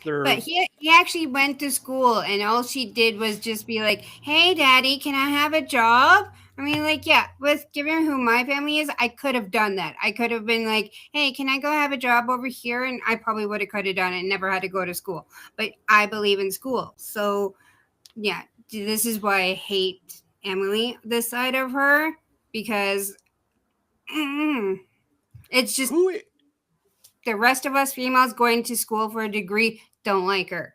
But he actually went to school, and all she did was just be like, "Hey, Daddy, can I have a job?" I mean, like, yeah, with given who my family is, I could have done that. I could have been like, "Hey, can I go have a job over here?" And I probably would have could have done it and never had to go to school. But I believe in school, so yeah, this is why I hate Emily, this side of her, because it's just the rest of us females going to school for a degree don't like her.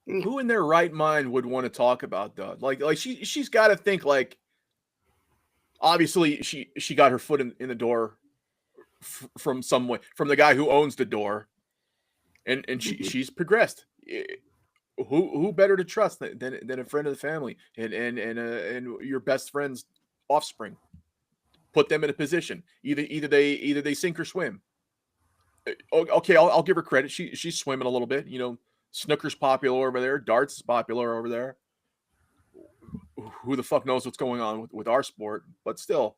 Who in their right mind would want to talk about that? Like she's got to think like, obviously she got her foot in the door from the guy who owns the door, and she's progressed. Who better to trust than a friend of the family and your best friend's offspring? Put them in a position. Either they sink or swim. Okay, I'll give her credit. She's swimming a little bit. You know, snooker's popular over there. Darts is popular over there. Who the fuck knows what's going on with our sport? But still,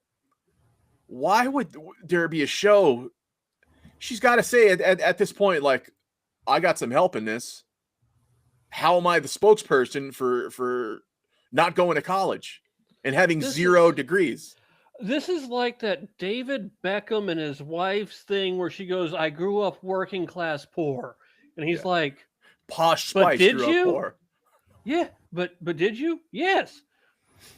why would there be a show? She's got to say at this point, like, I got some help in this. How am I the spokesperson for not going to college and having zero degrees? This is like that David Beckham and his wife's thing where she goes, "I grew up working class poor," and he's like, "Posh Spice grew up poor." Yeah, but did you? Yes.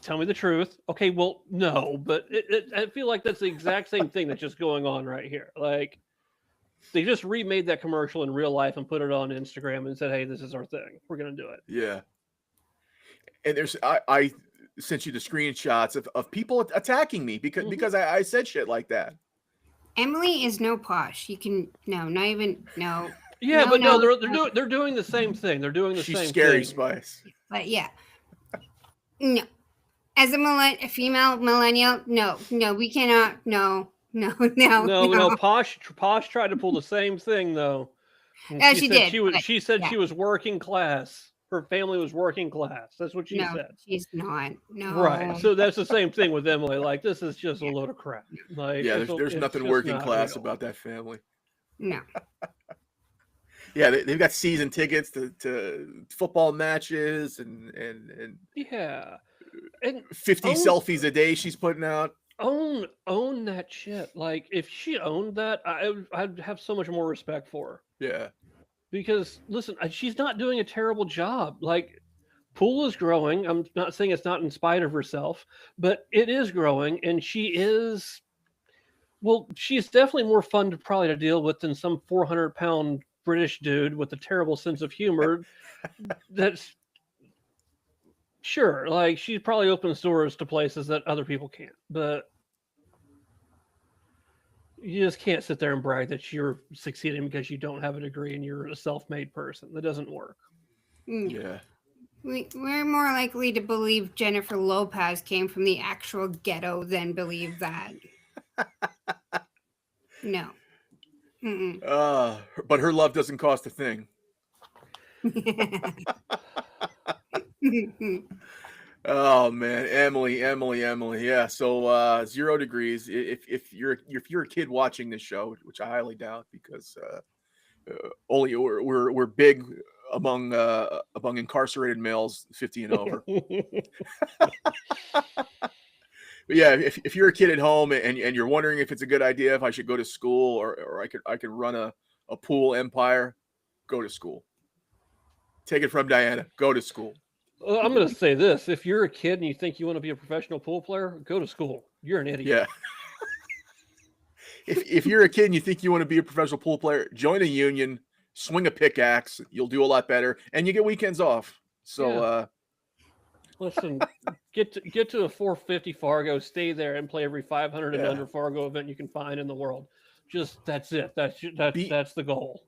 Tell me the truth. Okay, well, no, but I feel like that's the exact same thing that's just going on right here. Like, they just remade that commercial in real life and put it on Instagram and said, "Hey, this is our thing. We're gonna do it." Yeah. And there's I sent you the screenshots of people attacking me because I said shit like that. Emily is no posh. You can not even no. Yeah, no, but they're doing the same thing. They're doing the same thing. She's scary, Spice. But yeah, no. As a female millennial, no, we cannot. No. Posh tried to pull the same thing though. She did. She said she was working class. Her family was working class. That's what she said. She's not. No. Right. So that's the same thing with Emily. Like, this is just a load of crap. Like, yeah, there's nothing working class about that family. No. Yeah, they've got season tickets to football matches and yeah, and 50 selfies a day she's putting out. Own that shit. Like, if she owned that, I'd have so much more respect for her. Yeah. Because listen, she's not doing a terrible job. Like, pool is growing. I'm not saying it's not in spite of herself, but it is growing, and she's definitely more fun to probably to deal with than some 400-pound British dude with a terrible sense of humor. That's sure, like, she probably opens doors to places that other people can't, but you just can't sit there and brag that you're succeeding because you don't have a degree and you're a self-made person. That doesn't work. Yeah. We're more likely to believe Jennifer Lopez came from the actual ghetto than believe that. No. But her love doesn't cost a thing. Oh man, Emily. Yeah. So 0 degrees. If you're a kid watching this show, which I highly doubt, because only we're big among incarcerated males 50 and over. But yeah, if you're a kid at home and you're wondering if it's a good idea, if I should go to school or I could run a pool empire, go to school. Take it from Diana. Go to school. Well, I'm going to say this. If you're a kid and you think you want to be a professional pool player, go to school. You're an idiot. Yeah. If you're a kid and you think you want to be a professional pool player, join a union, swing a pickaxe. You'll do a lot better, and you get weekends off. So, listen, get to a 450 Fargo, stay there, and play every 500 and under Fargo event you can find in the world. Just that's it. That's the goal.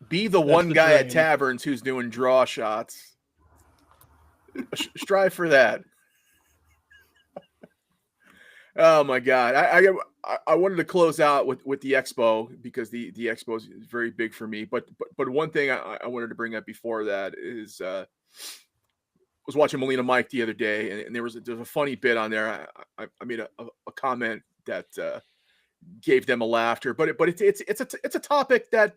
Be the one guy at taverns who's doing draw shots. Strive for that. Oh my God. I wanted to close out with the expo because the expo is very big for me. But one thing I wanted to bring up before that is I was watching Melina Mike the other day, and there's a funny bit on there. I made a comment that gave them a laughter, but it's a topic that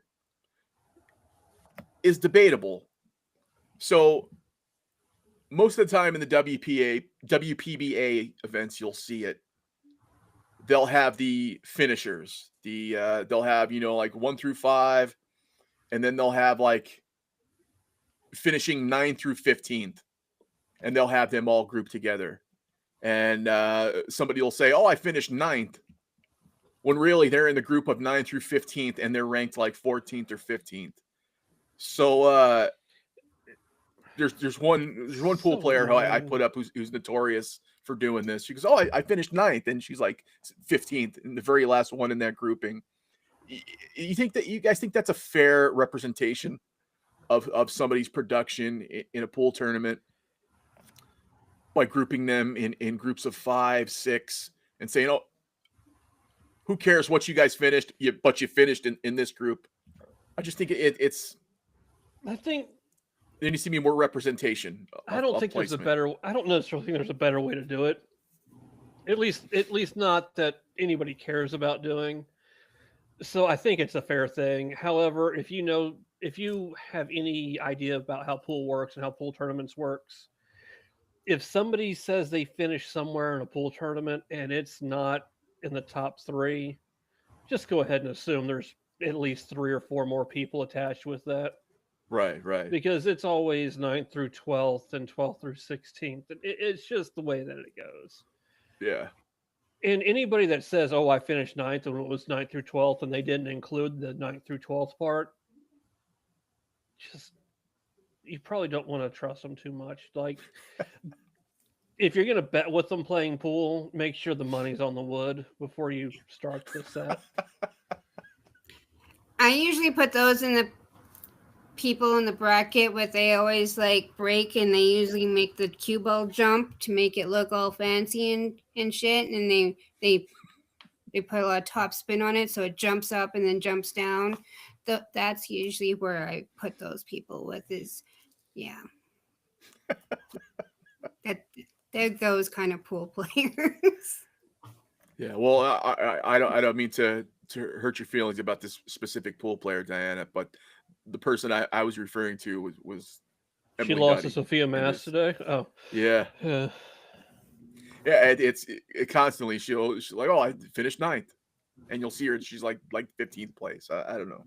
is debatable. So most of the time in the WPBA events, you'll see it. They'll have the finishers. They'll have, like 1 through 5, and then they'll have like finishing 9 through 15th, and they'll have them all grouped together. And somebody will say, "Oh, I finished 9th," when really they're in the group of 9 through 15th, and they're ranked like 14th or 15th. So there's one pool player who I put up who's notorious for doing this. She goes, "Oh, I finished 9th," and she's like 15th, and the very last one in that grouping. You guys think that's a fair representation of somebody's production in a pool tournament by grouping them in groups of 5, 6, and saying, "Oh, who cares what you guys finished? But you finished in this group." I just think it's. I think there needs to be more representation. I don't think placement. there's a better. I don't necessarily think there's a better way to do it. At least not that anybody cares about doing. So I think it's a fair thing. However, if you have any idea about how pool works and how pool tournaments works, if somebody says they finished somewhere in a pool tournament and it's not in the top 3, just go ahead and assume there's at least 3 or 4 more people attached with that. Right. Because it's always 9th through 12th and 12th through 16th. It's just the way that it goes. Yeah. And anybody that says, "Oh, I finished 9th and it was 9th through 12th," and they didn't include the 9th through 12th part, just you probably don't want to trust them too much. Like, if you're going to bet with them playing pool, make sure the money's on the wood before you start the set. I usually put those in the people in the bracket with they always like break, and they usually make the cue ball jump to make it look all fancy and shit, and they put a lot of top spin on it so it jumps up and then jumps down. That's usually where I put those people with is they're those kind of pool players. Yeah, well, I don't mean to hurt your feelings about this specific pool player, Diana, but the person I was referring to was Emily she lost Duddy to Sophia Mass today. Oh, yeah. It's constantly she's like, "Oh, I finished 9th," and you'll see her. She's like 15th place. I don't know.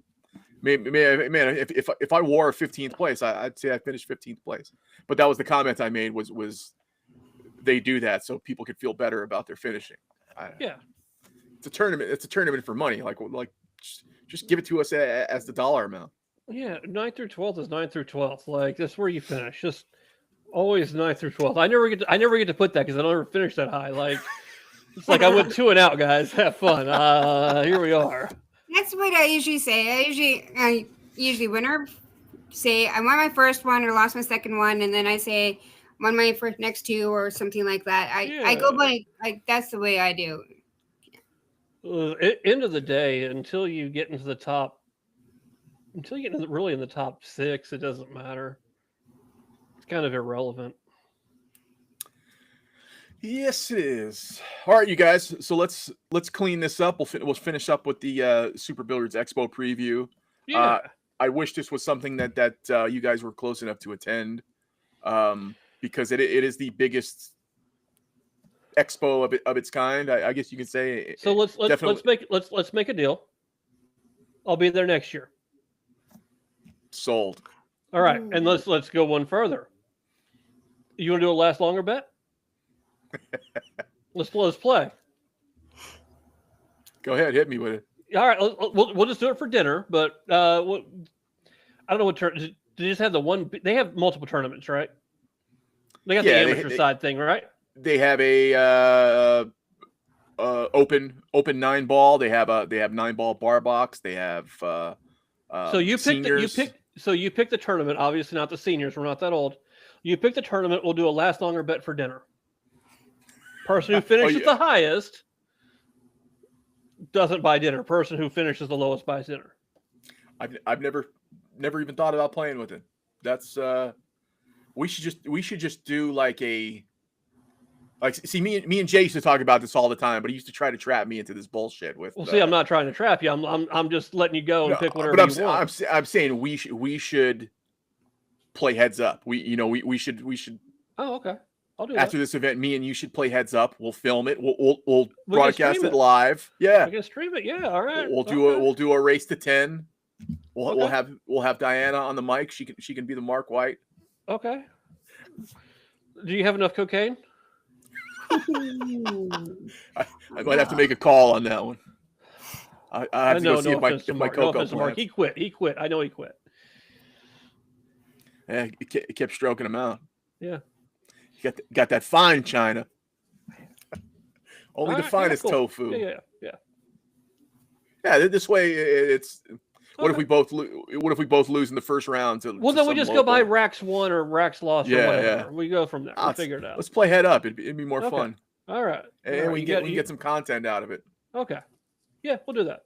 Maybe man, if I wore a 15th place, I'd say I finished 15th place. But that was the comment I made was they do that so people could feel better about their finishing. Yeah, it's a tournament. It's a tournament for money. Like just give it to us as the dollar amount. Yeah, 9th through 12th is 9th through 12th. Like that's where you finish. Just always 9th through 12th. I never get to put that because I don't ever finish that high. Like it's like I went 2 and out, guys. Have fun. Here we are. That's what I usually say. I usually when I say I won my first one or lost my second one, and then I say won my first next 2 or something like that. I go by that's the way I do. End of the day, until you get into the top. Until you get really in the top 6, it doesn't matter. It's kind of irrelevant. Yes, it is. All right, you guys. So let's clean this up. We'll finish up with the Super Billiards Expo preview. Yeah. I wish this was something that you guys were close enough to attend, because it is the biggest expo of its kind. I guess you could say. So let's make a deal. I'll be there next year. Sold. All right, and let's go one further. You want to do a last longer bet? Let's play. Go ahead, hit me with it. All right, we'll just do it for dinner. But I don't know what did they just have the one? They have multiple tournaments, right? They got the amateur side thing, right? They have a open 9-ball. They have 9-ball bar box. They have so you pick the tournament. Obviously, not the seniors. We're not that old. You pick the tournament. We'll do a last longer bet for dinner. Person who finishes the highest doesn't buy dinner. Person who finishes the lowest buys dinner. I've never even thought about playing with it. That's we should just do like a Like, see, me and Jay used to talk about this all the time, but he used to try to trap me into this bullshit with. Well, see, I'm not trying to trap you. I'm just letting you go and pick whatever but you want. I'm saying we should play heads up. We should. Oh, okay. I'll do after that. this event. Me and you should play heads up. We'll film it. We'll broadcast it live. Yeah, we can stream it. Yeah, all right. We'll do a race to 10. We'll have Diana on the mic. She can be the Mark White. Okay. Do you have enough cocaine? I might have to make a call on that one. I have to go see if my cocoa Mark. He quit. I know he quit. Yeah, it kept stroking him out. Yeah. You got that fine China. Only the finest tofu. Yeah. This way, it's. What if we both lose in the first round? Then we just go by Rax won or Rax lost or whatever. Yeah. We go from there. We'll figure it out. Let's play head up. It'd be more fun. All right. And we can get some content out of it. Okay. Yeah, we'll do that.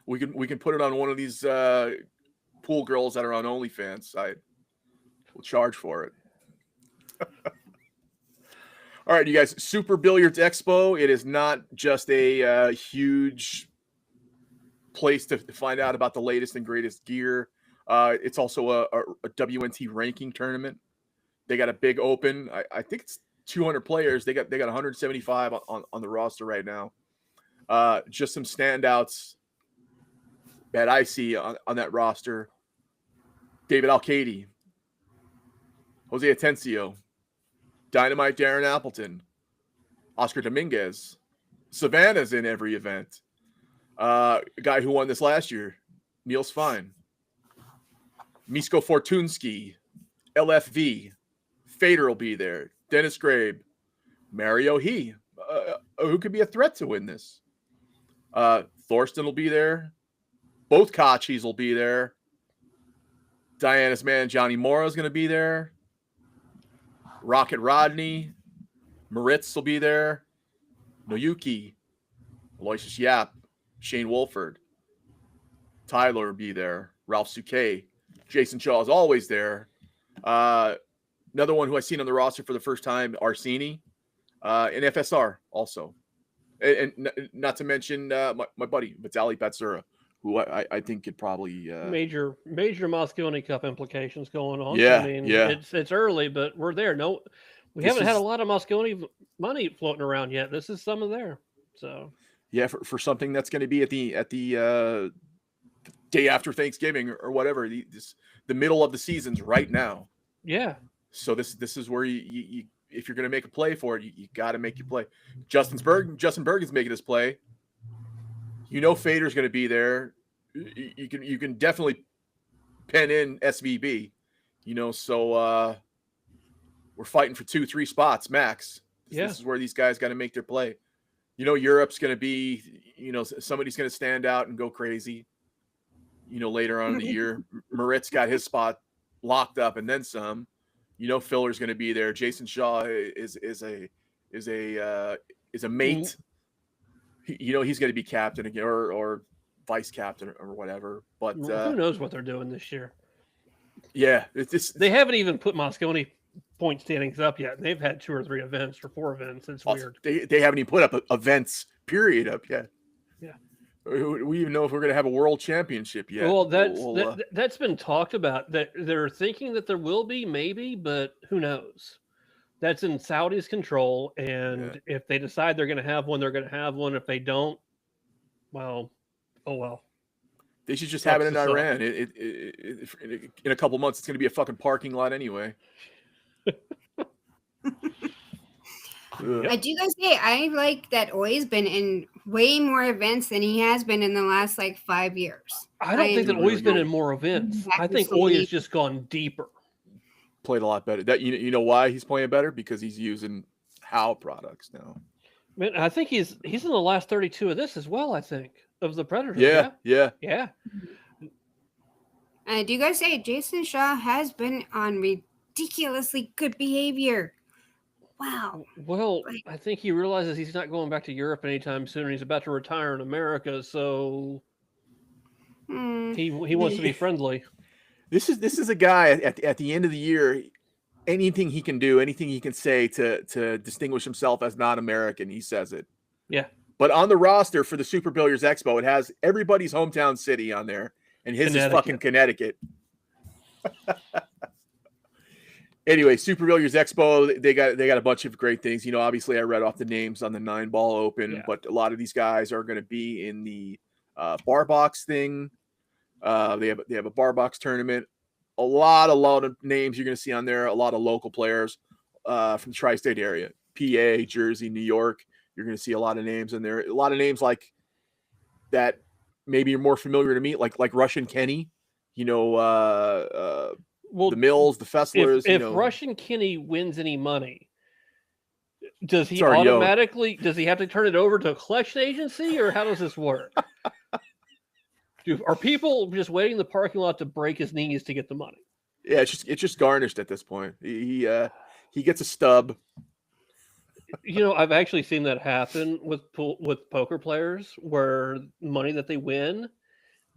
We can put it on one of these pool girls that are on OnlyFans site. We'll charge for it. All right, you guys. Super Billiards Expo. It is not just a huge place to find out about the latest and greatest gear. It's also a WNT ranking tournament. They got a big open. I think it's 200 players. They got 175 on the roster right now. Just some standouts that I see on that roster. David Alcady, Jose Atencio, Dynamite Darren Appleton, Oscar Dominguez. Savannah's in every event. A guy who won this last year, Niels Fine, Misko Fortunski, LFV, Fader will be there, Dennis Grabe, Mario He, who could be a threat to win this. Thorsten will be there. Both Kachis will be there. Diana's man, Johnny Mora, is going to be there. Rocket Rodney, Moritz will be there. Noyuki, Aloysius Yap, Shane Wolford, Tyler will be there. Ralph Souquet, Jason Shaw is always there. Another one who I've seen on the roster for the first time, Arsini, and FSR also. And not to mention my buddy, Vitaly Batsura, who I think could probably... Major Mosconi Cup implications going on. Yeah, I mean, it's early, but we're there. We haven't had a lot of Mosconi money floating around yet. This is some of there. So... Yeah, for something that's going to be at the day after Thanksgiving or whatever, the middle of the season's right now. Yeah. So this is where you if you're going to make a play for it, you got to make your play. Justin Bergen's making his play. Fader's going to be there. You can definitely pen in SVB. So we're fighting for 2-3 spots max. Yeah. This is where these guys got to make their play. Europe's going to be, somebody's going to stand out and go crazy, later on in the year. Moritz got his spot locked up and then some. Filler's going to be there. Jason Shaw is a mate. He's going to be captain again or vice captain or whatever. But who knows what they're doing this year? Yeah, they haven't even put Mosconi point standings up yet. They've had 2 or 3 events or 4 events. It's weird. They haven't even put up events period up yet. Yeah. We even know if we're going to have a world championship yet. Well, that's been talked about. That they're thinking that there will be, maybe, but who knows? That's in Saudi's control, and if they decide they're going to have one, they're going to have one. If they don't, well, oh well. They should just have it in Iran. In a couple months, it's going to be a fucking parking lot anyway. I do gotta say, I like that Oi's been in way more events than he has been in the last 5 years. I don't think that Oi's been in more events. I think Oi has just gone deeper. Played a lot better. That you know why he's playing better? Because he's using How products now. Man, I think he's in the last 32 of this as well. I think of the Predators. Yeah. Do you guys say Jason Shaw has been on ridiculously good behavior? Wow. Well, I think he realizes he's not going back to Europe anytime soon. He's about to retire in America, so he wants to be friendly. This is a guy at the end of the year. anything he can do, anything he can say to distinguish himself as not American, he says it. Yeah. But on the roster for the Super Billiards Expo, it has everybody's hometown city on there, and his is fucking Connecticut. Anyway, Super Billiards Expo, they got a bunch of great things. You know, obviously I read off the names on the 9-ball open, but a lot of these guys are going to be in the bar box thing. They have a bar box tournament. A lot of names you're going to see on there. A lot of local players from the tri-state area, PA, Jersey, New York. You're going to see a lot of names in there. A lot of names like that maybe you're more familiar to me, like Russian Kenny. You know, the Mills, the Fesslers. If Russian Kenny wins any money, does he automatically does he have to turn it over to a collection agency, or how does this work? Are people just waiting in the parking lot to break his knees to get the money? Yeah, it's just garnished at this point. He gets a stub. You know, I've actually seen that happen with poker players, where money that they win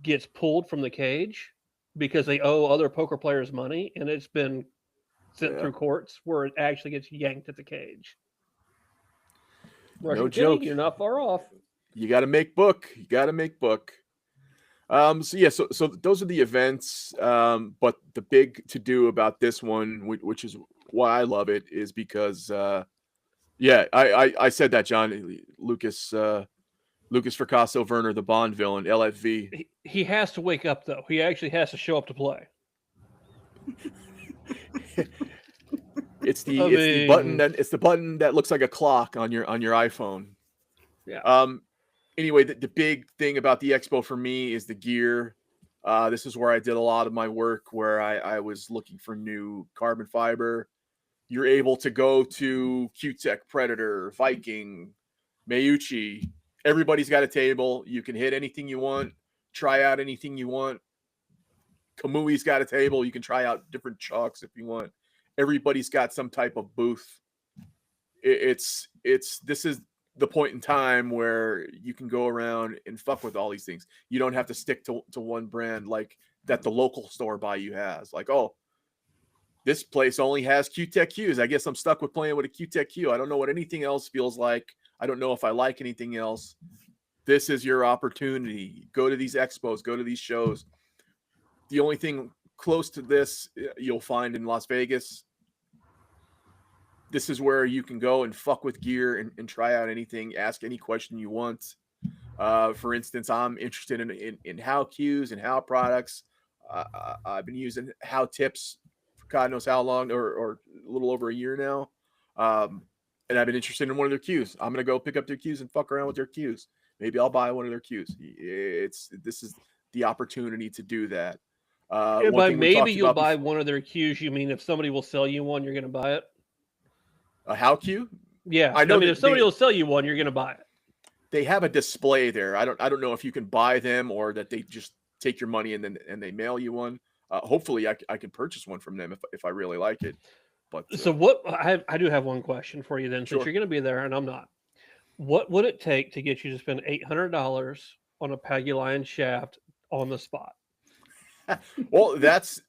gets pulled from the cage because they owe other poker players money, and it's been sent through courts where it actually gets yanked at the cage. No joke. You're not far off. You got to make book. So those are the events. But the big to do about this one, which is why I love it, is because I said that, John. Lucas Fracasso Werner, the Bond villain, LFV. He has to wake up, though. He actually has to show up to play. It's the button that looks like a clock on your iPhone. Yeah. Anyway, the big thing about the expo for me is the gear. This is where I did a lot of my work, where I was looking for new carbon fiber. You're able to go to Cue Tang, Predator, Viking, Mayuchi. Everybody's got a table. You can hit anything you want, try out anything you want. Kamui's got a table. You can try out different chalks if you want. Everybody's got some type of booth. This is the point in time where you can go around and fuck with all these things. You don't have to stick to one brand like that the local store by you has. Like, oh, this place only has Cue Tang cues. I guess I'm stuck with playing with a Cue Tang cue. I don't know what anything else feels like. I don't know if I like anything else. This is your opportunity. Go to these expos, go to these shows. The only thing close to this you'll find in Las Vegas. This is where you can go and fuck with gear and try out anything, ask any question you want. For instance, I'm interested in how cues and how products. I've been using how tips for God knows how long, or a little over a year now. And I've been interested in one of their cues. I'm going to go pick up their cues and fuck around with their cues. Maybe I'll buy one of their cues. This is the opportunity to do that. By maybe you'll buy one of their cues, you mean if somebody will sell you one, you're going to buy it? A how cue? Yeah, I know. If somebody will sell you one, you're going to buy it. They have a display there. I don't know if you can buy them or that they just take your money and they mail you one. Hopefully, I can purchase one from them if I really like it. But so what? I do have one question for you then, since you're going to be there and I'm not. What would it take to get you to spend $800 on a Pagulayan shaft on the spot? Well, that's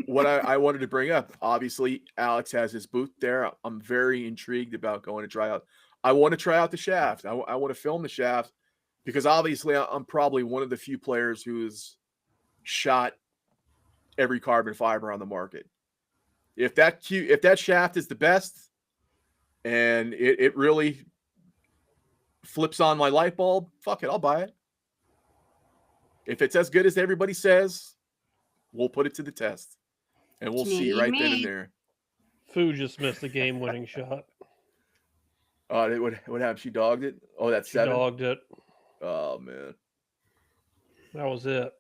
what I wanted to bring up. Obviously, Alex has his booth there. I'm very intrigued about going to try out. I want to try out the shaft. I want to film the shaft because obviously I'm probably one of the few players who's shot every carbon fiber on the market. If that shaft is the best and it really flips on my light bulb, fuck it, I'll buy it. If it's as good as everybody says, we'll put it to the test. And we'll see right then and there. Fu just missed the game-winning shot. Oh, what happened? She dogged it? Oh, that's 7? She dogged it. Oh, man. That was it.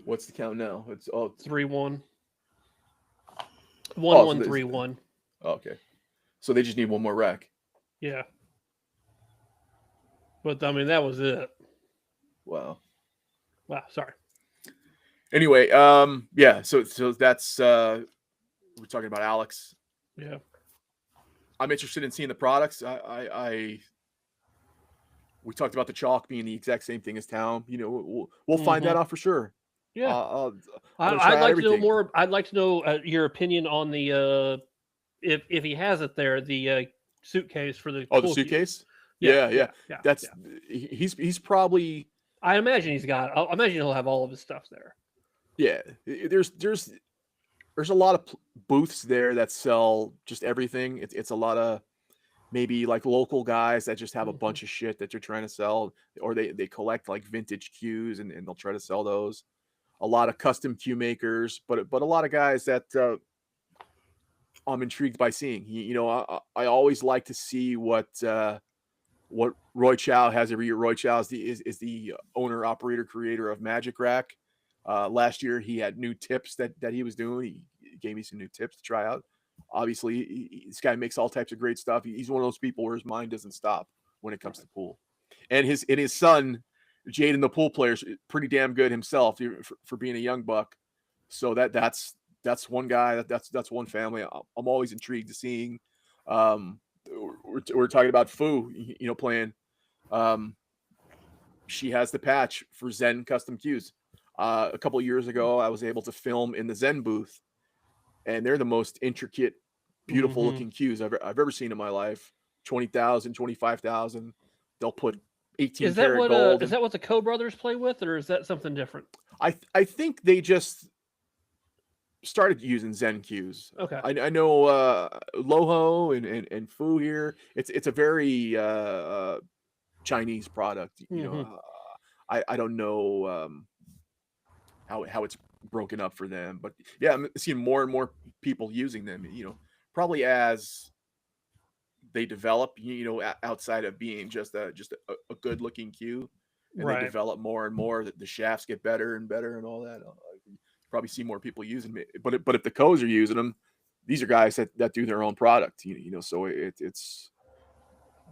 What's the count now? It's 3-1. 1-1, 3-1. Okay. So they just need one more rack. Yeah. But, I mean, that was it. Wow. Sorry. Anyway, yeah, so that's we're talking about Alex. Yeah. I'm interested in seeing the products. We talked about the chalk being the exact same thing as town. You know, we'll find that out for sure. Yeah. I'd like to know more. I'd like to know your opinion on the if he has it there, the suitcase for the the suitcase. Yeah. That's he's probably. I imagine he's got. I imagine he'll have all of his stuff there. Yeah, there's a lot of booths there that sell just everything. It's a lot of maybe like local guys that just have a bunch of shit that you're trying to sell, or they collect like vintage cues and they'll try to sell those. A lot of custom cue makers, but a lot of guys that I'm intrigued by seeing. I always like to see what Roy Chow has every year. Roy Chow is the owner, operator, creator of Magic Rack. Last year he had new tips that he was doing. He gave me some new tips to try out. Obviously, this guy makes all types of great stuff. He's one of those people where his mind doesn't stop when it comes to pool. And his son, Jaden, the pool player, is pretty damn good himself for being a young buck. So that's one guy. That's one family. I'm always intrigued to seeing. We're talking about Fu, playing. She has the patch for Zen Custom Cues. A couple of years ago, I was able to film in the Zen booth, and they're the most intricate, beautiful looking cues I've ever seen in my life. 20,000, 25,000. They'll put 18 karat gold. Is that what the Co brothers play with, or is that something different? I think they just started using Zen cues. Okay. I know Loho and Fu here. It's a very Chinese product. I don't know how it's broken up for them, but yeah, I'm seeing more and more people using them. Probably as they develop, outside of being just a good looking cue, and they develop more and more. That the shafts get better and better and all that. Probably see more people using it, but if the Co's are using them, these are guys that do their own product. So it's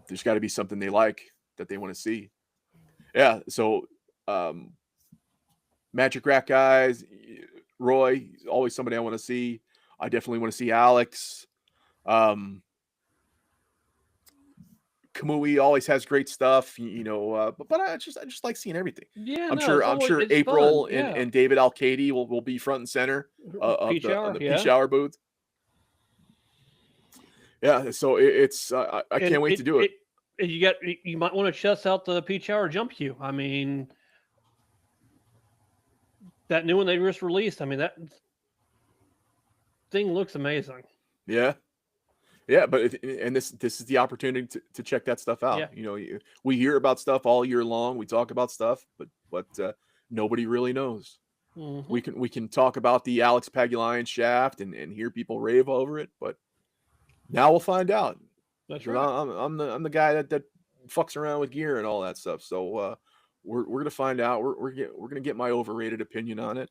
there's got to be something they like that they want to see. Yeah. So Magic Rack guys, Roy, always somebody I want to see. I definitely want to see Alex. Kamui always has great stuff, but I just like seeing everything. Yeah, I'm sure April and David Alcady will be front and center of the Peach Hour booth. Yeah, so it's I can't wait to do it. You might want to chest out the Peach Hour jump cue. I mean, that new one they just released. I mean, that thing looks amazing. Yeah, but this is the opportunity to check that stuff out. Yeah. We hear about stuff all year long. We talk about stuff, but nobody really knows. Mm-hmm. We can talk about the Alex Pagulayan shaft and hear people rave over it, but now we'll find out. That's right. I'm the guy that fucks around with gear and all that stuff. So we're gonna find out. We're gonna get my overrated opinion on it,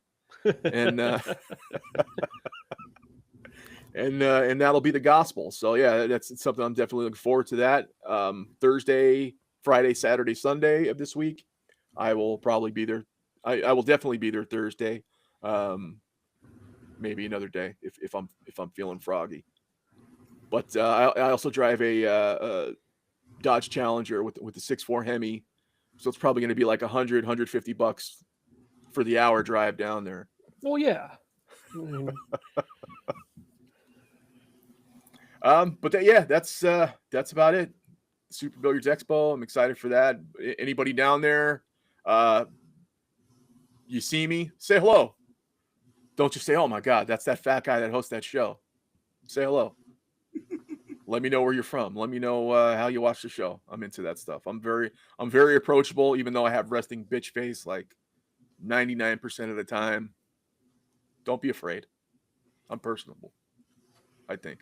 and and that'll be the gospel. So yeah, that's something I'm definitely looking forward to. That Thursday, Friday, Saturday, Sunday of this week, I will probably be there. I will definitely be there Thursday. Maybe another day if I'm feeling froggy. But I also drive a Dodge Challenger with the 6.4 Hemi, so it's probably going to be like $100-$150 for the hour drive down there. Well, yeah. But that's about it. Super Billiards Expo. I'm excited for that. Anybody down there, you see me, say hello. Don't just say, "Oh my God, that's that fat guy that hosts that show." Say hello. Let me know where you're from. Let me know how you watch the show. I'm into that stuff. I'm very approachable, even though I have resting bitch face like 99% of the time. Don't be afraid. I'm personable, I think.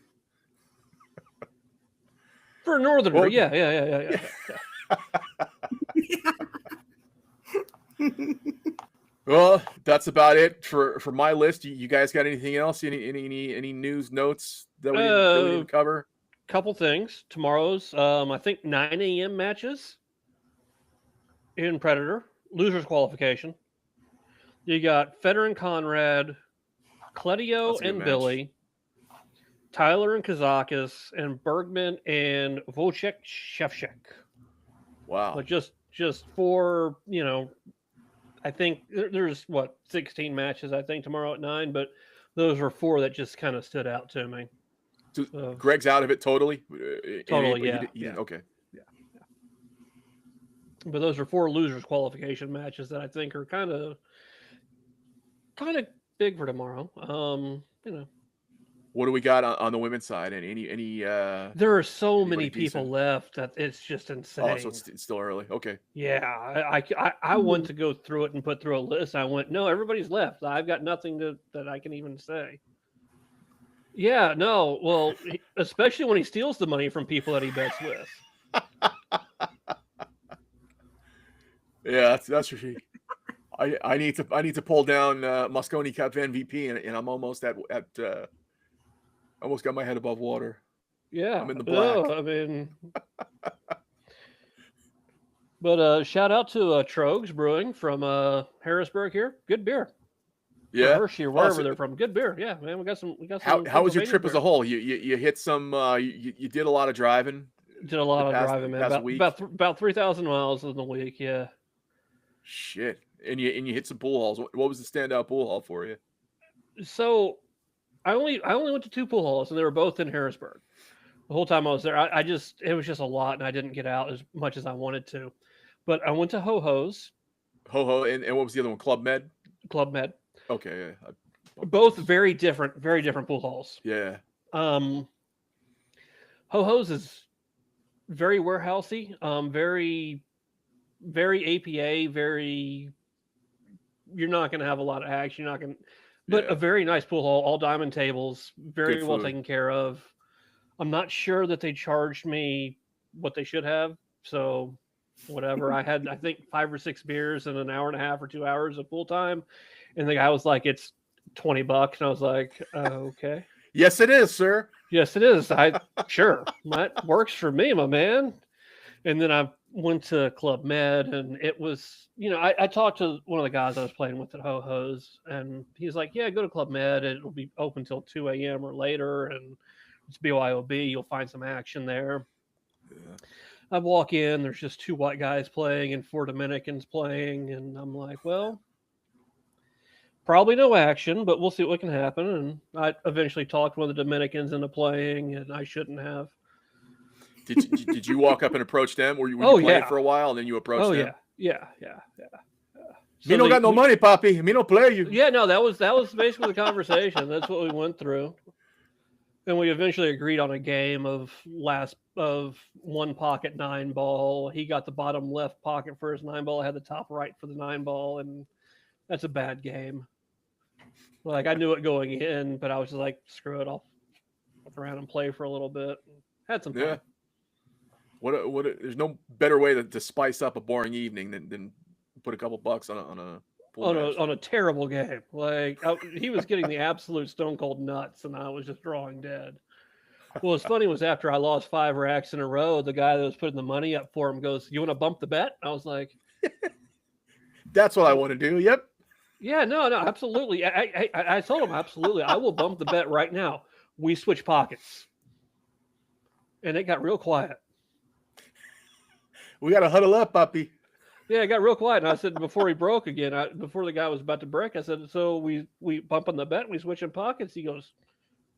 For a northerner, well, yeah. Well, that's about it for my list. You guys got anything else? Any news notes that we didn't cover? Couple things. Tomorrow's I think 9 a.m. matches in Predator losers qualification. You got Federer and Conrad, Cledio and Billy, Tyler and Kazakis, and Bergman and Wojciech Szewczak. Wow. But just for, I think there's 16 matches, I think, tomorrow at 9, but those were 4 that just kind of stood out to me. So Greg's out of it totally? Totally, yeah. Okay. Yeah. But those are 4 losers qualification matches that I think are kind of big for tomorrow. What do we got on the women's side? And any there are so many people left that it's just insane. Oh, so it's still early. Okay. Yeah, I want to go through it and put through a list. I went, no, everybody's left. I've got nothing that I can even say. Yeah, no. Well, especially when he steals the money from people that he bets with. Yeah, that's for sure. I need to pull down Mosconi Cup MVP, and I'm almost almost got my head above water. Yeah, I'm in the black. I mean, but shout out to Trogs Brewing from Harrisburg here. Good beer. Yeah, Hershey or wherever they're from. Good beer. Yeah, man, we got some. How was your trip as a whole? You hit some. You did a lot of driving. Did a lot of driving, man. About 3,000 miles in the week. Yeah. Shit, and you hit some pool halls. What was the standout pool hall for you? So, I only went to 2 pool halls, and they were both in Harrisburg. The whole time I was there, it was just a lot, and I didn't get out as much as I wanted to. But I went to Ho Ho's. And what was the other one? Club Med. Club Med. Okay. Yeah. Both very different pool halls. Yeah. Ho Ho's is very warehousey, very, very APA, you're not going to have a lot of action. You're not going to, but a very nice pool hall, all diamond tables, very well taken care of. I'm not sure that they charged me what they should have. So whatever. I had, I think 5 or 6 beers in an hour and a half or 2 hours of pool time. And the guy was like, it's $20. And I was like, okay. Yes, it is, sir. Yes, it is. Sure. That works for me, my man. And then I went to Club Med, and it was, I talked to one of the guys I was playing with at Ho Ho's, and he's like, yeah, go to Club Med. It'll be open till 2 a.m. or later, and it's BYOB. You'll find some action there. Yeah. I walk in, there's just 2 white guys playing and 4 Dominicans playing, and I'm like, well, probably no action, but we'll see what can happen. And I eventually talked one of the Dominicans into playing, and I shouldn't have. Did you walk up and approach them, or you play for a while and then you approached them? Yeah. So me don't got no money, Poppy. Me don't play you. Yeah, no, that was basically the conversation. That's what we went through, and we eventually agreed on a game of 1 pocket 9 ball. He got the bottom left pocket for his 9 ball. I had the top right for the 9 ball, and that's a bad game. Like, I knew it going in, but I was just like, screw it, I'll look around and play for a little bit. Had some fun. Yeah. There's no better way to spice up a boring evening than put a couple bucks on a terrible game. Like, he was getting the absolute stone cold nuts, and I was just drawing dead. Well, what's funny was after I lost 5 racks in a row, the guy that was putting the money up for him goes, "You want to bump the bet?" I was like, "That's what I want to do." Yep. Yeah, no, absolutely. I told him absolutely. I will bump the bet right now. We switch pockets, and it got real quiet. We got to huddle up, puppy. Yeah, it got real quiet. And I said, before he broke again, before the guy was about to break, I said, so we bump on the bet and we switch in pockets? He goes,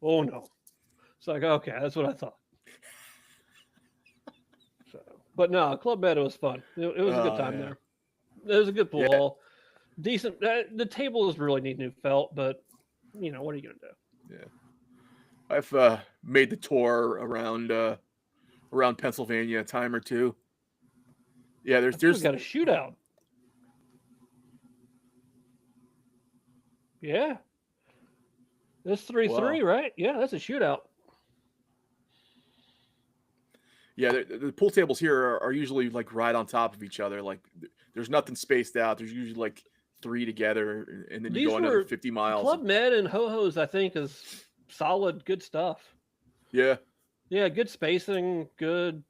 oh, no. It's like, okay, that's what I thought. So, but no, Club Med was fun. It was a good time there. It was a good pool hall. Decent. The tables really need new felt, but, what are you going to do? Yeah. I've made the tour around Pennsylvania a time or two. Yeah, there's got a shootout. Yeah. That's 3-3, right? Yeah, that's a shootout. Yeah, the pool tables here are usually like right on top of each other. Like, there's nothing spaced out. There's usually like 3 together, and then you go another 50 miles. Club Med and Ho Ho's, I think, is solid, good stuff. Yeah. Yeah, good spacing, good.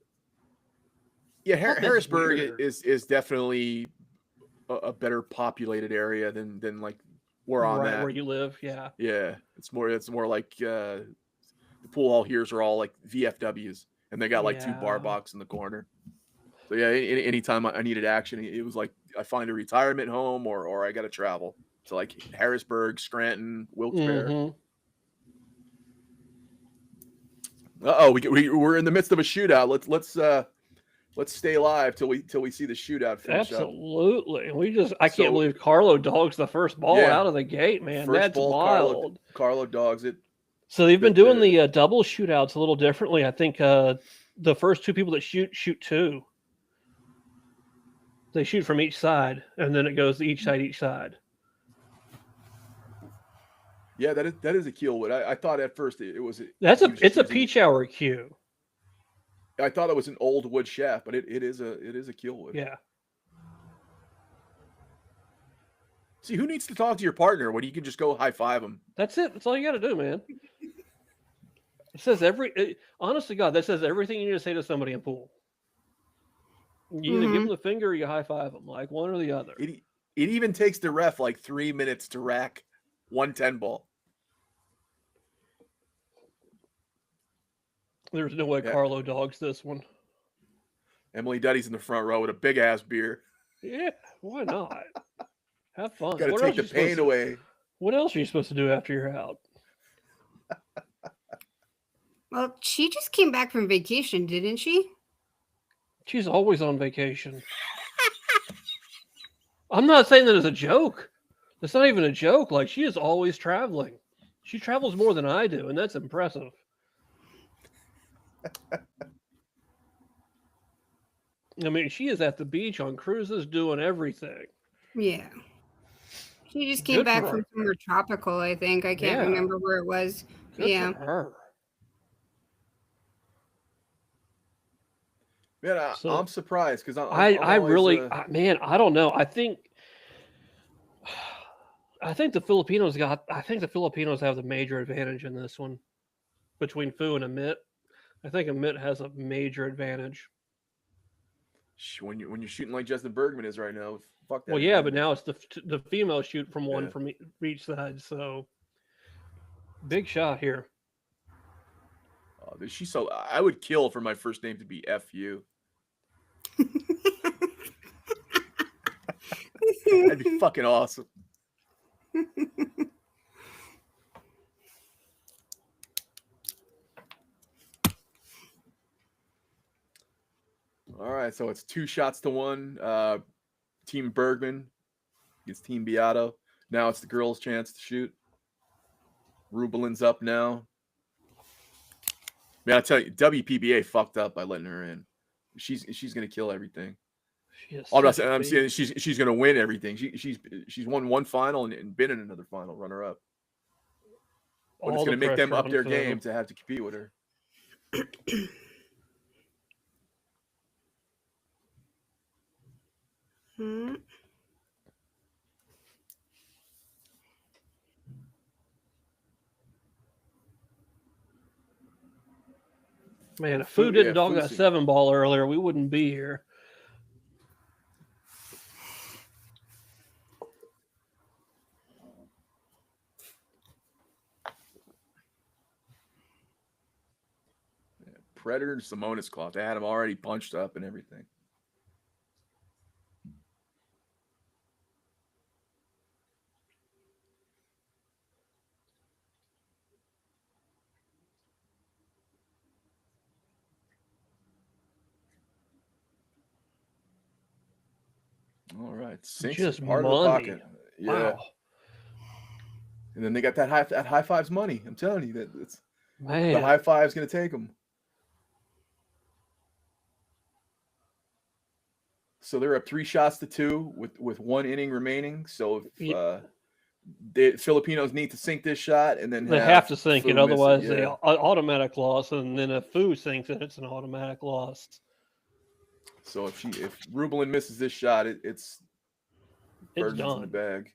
Yeah, Harrisburg is definitely a better populated area than like where I'm at. Where you live, yeah. Yeah, it's more like the pool hall here's are all like VFWs, and they got like 2 bar box in the corner. So yeah, anytime I needed action, it was like I find a retirement home or I got to travel to like Harrisburg, Scranton, Wilkes-Barre. Mm-hmm. We're in the midst of a shootout. Let's stay live till we see the shootout finish Absolutely. I can't believe Carlo dogs the first ball out of the gate, man. That's wild. Carlo dogs it. So they've been doing the double shootouts a little differently. I think the first two people that shoot 2. They shoot from each side, and then it goes to each side. Yeah, that is a kill wood. I thought at first it was. It's a peach hour cue. I thought it was an old wood shaft, but it is a kill wood. Yeah. See, who needs to talk to your partner when you can just go high five them? That's it. That's all you got to do, man. It says honest to God, that says everything you need to say to somebody in pool. You either give them the finger or you high five them, like one or the other. It even takes the ref like 3 minutes to rack 110 ball. There's no way Carlo dogs this one. Emily Duddy's in the front row with a big ass beer. Yeah, why not? Have fun. Got to take the pain away. What else are you supposed to do after you're out? Well, she just came back from vacation, didn't she? She's always on vacation. I'm not saying that as a joke. That's not even a joke. Like, she is always traveling. She travels more than I do, and that's impressive. I mean, she is at the beach on cruises doing everything. Yeah. She just came back from somewhere tropical, I think. I can't remember where it was. Good for her. Man, I'm surprised because I really, man, I don't know. I think the Filipinos have the major advantage in this one between Fu and Amit. I think Amit has a major advantage. When you're shooting like Justin Bergman is right now, fuck that. Well, yeah, but now it's the female shoot from one from each side. So big shot here. She's so. I would kill for my first name to be FU. That'd be fucking awesome. All right, so it's 2-1. Team Bergman against Team Beato. Now it's the girls' chance to shoot. Rubelin's up now. Man, I tell you, WPBA fucked up by letting her in. She's gonna kill everything. I'm saying she's gonna win everything. She's won one final and been in another final, runner up. But it's gonna make them up their game to have to compete with her. Man, if Fu didn't dog that 7-ball earlier, we wouldn't be here. Predator and Simonis cloth. They had him already punched up and everything. All right, sinks just part money. of the pocket. Yeah. Wow. And then they got that high five's money. I'm telling you that it's Man. The high five's gonna take them. So they're up 3-2 with 1 inning remaining. So if the Filipinos need to sink this shot, and then they have to sink it, otherwise they automatic loss. And then if Fu sinks it, it's an automatic loss. So if Rubelin misses this shot, it's done in the bag.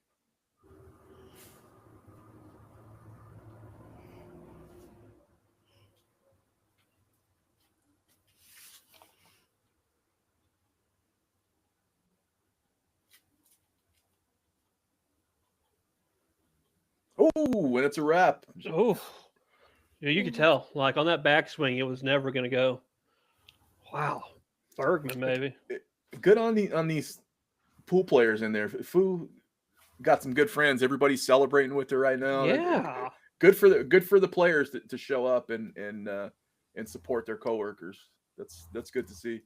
Oh, and it's a wrap. Oh, yeah, you could tell. Like on that backswing, it was never going to go. Wow, Bergman, maybe. Good on these pool players in there. Fu got some good friends. Everybody's celebrating with her right now. Yeah. Good for the players to show up and support their coworkers. That's good to see.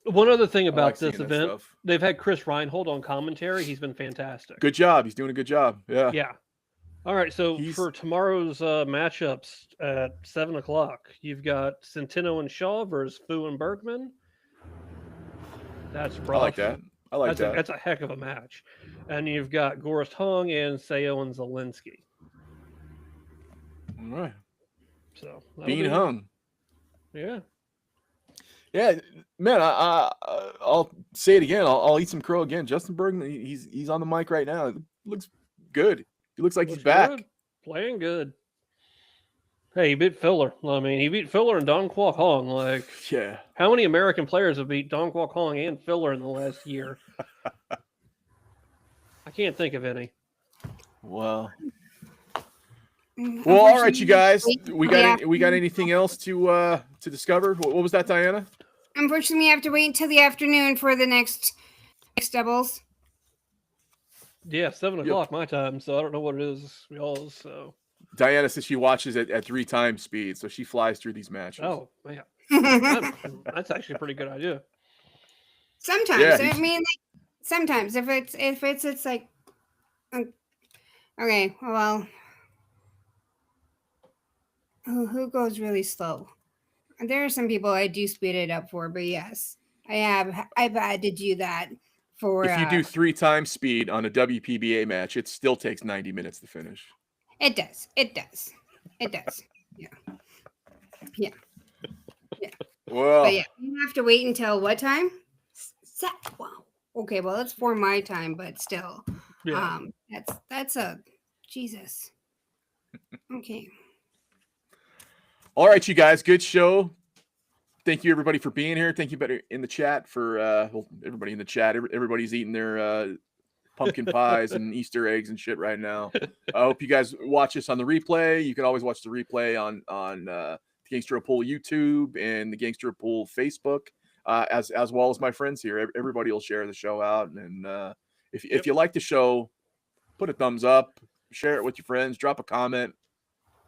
One other thing about like this seeing that event, stuff. they've had Chris Reinhold on commentary. He's been fantastic. Good job. He's doing a good job. Yeah. Yeah. All right. So for tomorrow's matchups at 7:00, you've got Centeno and Shaw versus Fu and Bergman. That's rough. I like that. That's a heck of a match. And you've got Gorst Hung and Seo and Zielinski. All right. So being hung. Yeah. Yeah, man. I'll say it again. I'll eat some crow again. Justin Bergman. He's on the mic right now. It looks good. He looks like he's back. Good. Playing good. Hey, he beat Filler. I mean, he beat Filler and Dong Kwok Hong. Like, yeah. How many American players have beat Dong Kwok Hong and Filler in the last year? I can't think of any. Well, all right, you guys. We got anything else to discover? What was that, Diana? Unfortunately, we have to wait until the afternoon for the next doubles. Yeah, 7:00 my time, so I don't know what it is y'all's. So Diana says she watches it at 3 times speed, so she flies through these matches. Oh man, that's actually a pretty good idea. Sometimes, Yeah, I mean, like, sometimes if it's like, okay, well, who goes really slow? There are some people I do speed it up for, but yes, I've had to do that. If you do 3 times speed on a WPBA match, it still takes 90 minutes to finish. It does. Yeah. Well, but yeah, you have to wait until what time? Wow. Okay, well, it's for my time, but still, that's a Jesus. Okay. All right, you guys, good show. Thank you, everybody, for being here. Thank you, better in the chat for everybody in the chat. Everybody's eating their pumpkin pies and Easter eggs and shit right now. I hope you guys watch this on the replay. You can always watch the replay on the Gangster Pool YouTube and the Gangster Pool Facebook, as well as my friends here. Everybody will share the show out, and if you like the show, put a thumbs up, share it with your friends, drop a comment.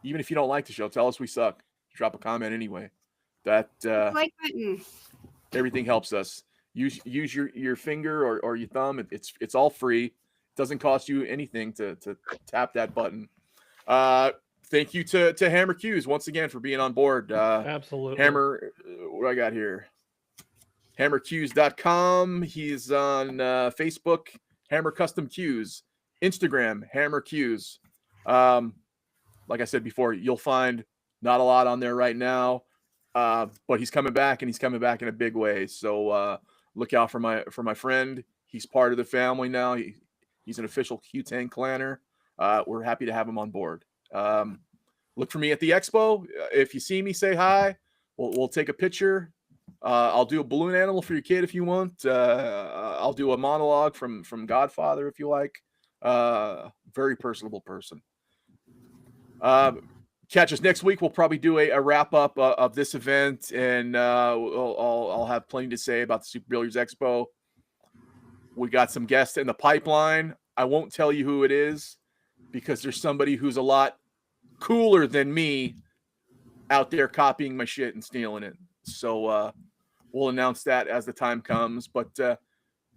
Even if you don't like the show, tell us we suck. Drop a comment anyway. That like button. Everything helps us. Use your finger or your thumb. It's all free. It doesn't cost you anything to tap that button. Thank you to Hammer Cues once again for being on board. Absolutely. Hammer, what I got here? HammerCues.com. He's on Facebook, Hammer Custom Cues. Instagram, Hammer Cues. Like I said before, you'll find not a lot on there right now. But he's coming back, and he's coming back in a big way. So look out for my friend. He's part of the family now. He's an official Cue Tang Clanner. We're happy to have him on board. Look for me at the expo. If you see me, say hi. We'll take a picture. I'll do a balloon animal for your kid if you want. I'll do a monologue from Godfather if you like. Very personable person. Catch us next week. We'll probably do a wrap up of this event, and I'll have plenty to say about the Super Billiards Expo. We got some guests in the pipeline. I won't tell you who it is because there's somebody who's a lot cooler than me out there copying my shit and stealing it. So we'll announce that as the time comes. But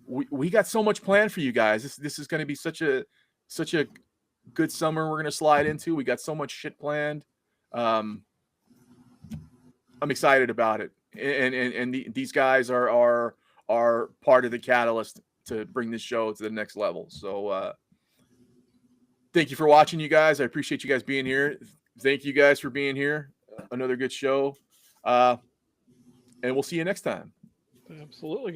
we got so much planned for you guys. This is going to be such a good summer we're going to slide into. We got so much shit planned. I'm excited about it. And these guys are part of the catalyst to bring this show to the next level. So thank you for watching, you guys. I appreciate you guys being here. Thank you guys for being here. Another good show. And we'll see you next time. Absolutely, guys.